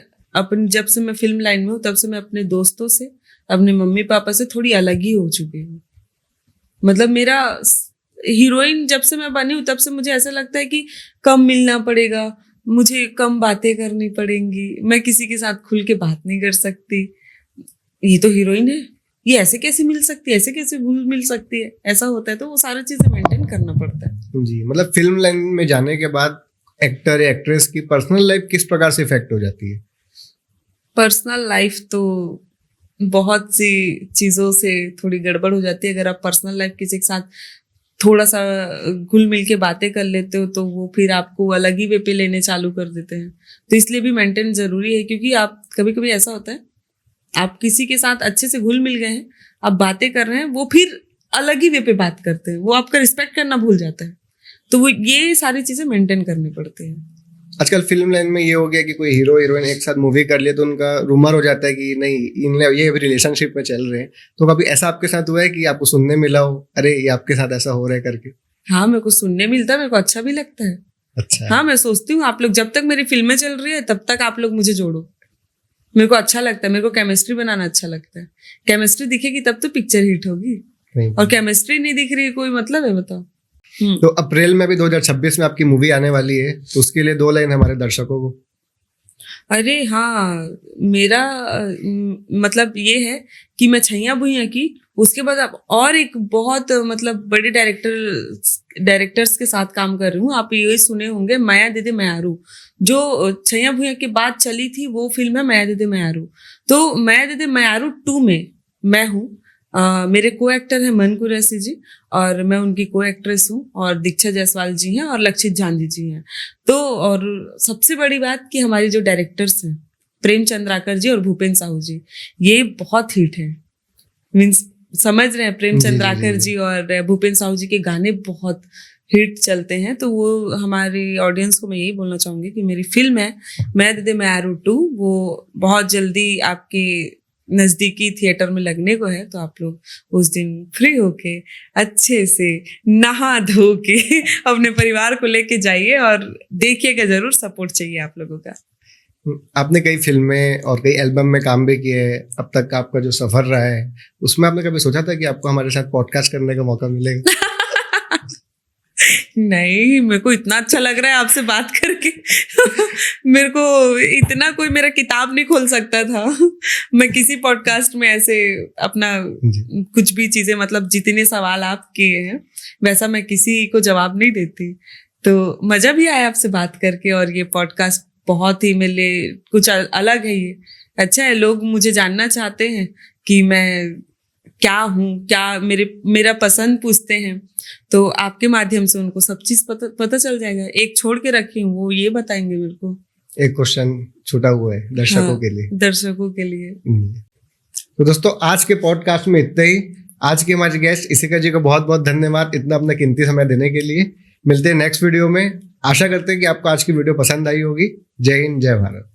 जब से मैं फिल्म लाइन में हूँ तब से मैं अपने दोस्तों से, अपने मम्मी पापा से थोड़ी अलग ही हो चुकी हूँ। मतलब मेरा हीरोइन जब से मैं बनी हूँ तब से मुझे ऐसा लगता है कि कम मिलना पड़ेगा, मुझे कम बातें करनी पड़ेंगी, मैं किसी के साथ खुल के बात नहीं कर सकती। ये तो हीरोइन है, ये ऐसे कैसे मिल सकती है, ऐसे कैसे घुल मिल सकती है, ऐसा होता है। तो वो सारी चीजें मेंटेन करना पड़ता है जी। मतलब फिल्म लाइन में जाने के बाद एक्टर या एक्ट्रेस की पर्सनल लाइफ किस प्रकार से इफेक्ट हो जाती है? पर्सनल लाइफ तो बहुत सी चीजों से थोड़ी गड़बड़ हो जाती है। अगर आप पर्सनल लाइफ किसी के साथ थोड़ा सा घुल मिल के बातें कर लेते हो तो वो फिर आपको अलग ही वे पे लेने चालू कर देते हैं। तो इसलिए भी मेंटेन जरूरी है, क्योंकि आप कभी कभी ऐसा होता है आप किसी के साथ अच्छे से घुल मिल गए हैं, आप बातें कर रहे हैं, वो फिर अलग ही वे पे बात करते हैं, वो आपका रिस्पेक्ट करना भूल जाता है। तो वो ये सारी चीजें मेंटेन करनी पड़ती है। आजकल फिल्म लाइन में ये हो गया कि कोई हीरो हीरोइन एक साथ मूवी कर लिए तो उनका रूमर हो जाता है कि नहीं ये अभी रिलेशनशिप में चल रहे हैं। तो कभी ऐसा आपके साथ हुआ है कि आपको सुनने मिला हो, अरे ये आपके साथ ऐसा हो रहा है करके? हाँ, मेरे को सुनने मिलता है, मेरे को अच्छा भी लगता है। अच्छा। हाँ, मैं सोचती हूँ आप लोग जब तक मेरी फिल्में चल रही है तब तक आप लोग मुझे जोड़ो। मेरे को अच्छा लगता है, मेरे को केमिस्ट्री बनाना अच्छा लगता है। केमिस्ट्री दिखेगी तब तो पिक्चर हिट होगी, और केमिस्ट्री नहीं दिख रही कोई मतलब है, बताओ। तो अप्रैल में भी 2026 में आपकी मूवी आने वाली है, तो उसके लिए 2 लाइन हमारे दर्शकों को। अरे हाँ, मेरा मतलब ये है कि मैं छैया भुइयां की, उसके बाद अब और एक बहुत मतलब बड़े डायरेक्टर्स के साथ काम कर रही हूँ। आप ये सुने होंगे माया दीदी मयारू, जो छैया भुइयां के बाद चली थी, वो फिल्म है माया दीदी मयारू। तो माया दीदी मयारू 2 में मैं हूँ। मेरे को एक्टर है मन कुरैशी जी, और मैं उनकी को एक्ट्रेस हूँ, और दीक्षा जायसवाल जी हैं और लक्षित झांझी जी हैं। तो और सबसे बड़ी बात कि हमारे जो डायरेक्टर्स हैं प्रेम चंद्राकर जी और भूपेन साहू जी, ये बहुत हिट है। मीन्स समझ रहे हैं, प्रेम चंद्राकर जी और भूपेन साहू जी के गाने बहुत हिट चलते हैं। तो वो हमारी ऑडियंस को मैं यही बोलना चाहूंगी कि मेरी फिल्म है मैं दीदी मयारू 2, वो बहुत जल्दी आपके नजदीकी थिएटर में लगने को है। तो आप लोग उस दिन फ्री होके अच्छे से नहा धो के अपने परिवार को लेके जाइए और देखिएगा जरूर, सपोर्ट चाहिए आप लोगों का। आपने कई फिल्में और कई एल्बम में काम भी किए हैं, अब तक का आपका जो सफर रहा है उसमें आपने कभी सोचा था कि आपको हमारे साथ पॉडकास्ट करने का मौका मिलेगा? नहीं, मेरे को इतना अच्छा लग रहा है आपसे बात करके। मेरे को इतना कोई मेरा किताब नहीं खोल सकता था। मैं किसी पॉडकास्ट में ऐसे अपना कुछ भी चीजें, मतलब जितने सवाल आप किए हैं वैसा मैं किसी को जवाब नहीं देती। तो मजा भी आया आपसे बात करके, और ये पॉडकास्ट बहुत ही मेरे लिए कुछ अलग है। ये अच्छा है, लोग मुझे जानना चाहते हैं कि मैं क्या हूँ, क्या मेरा पसंद पूछते हैं। तो आपके माध्यम से उनको सब चीज पता चल जाएगा। एक छोड़ के रखी हूँ, वो ये बताएंगे मेरे को। एक क्वेश्चन छूटा हुआ है दर्शकों के लिए। दर्शकों के लिए। तो दोस्तों आज के पॉडकास्ट में इतना ही। आज के हमारे गेस्ट इशिका जी को बहुत बहुत धन्यवाद इतना अपना कीमती समय देने के लिए। मिलते हैं नेक्स्ट वीडियो में। आशा करते हैं कि आपको आज की वीडियो पसंद आई होगी। जय हिंद, जय भारत।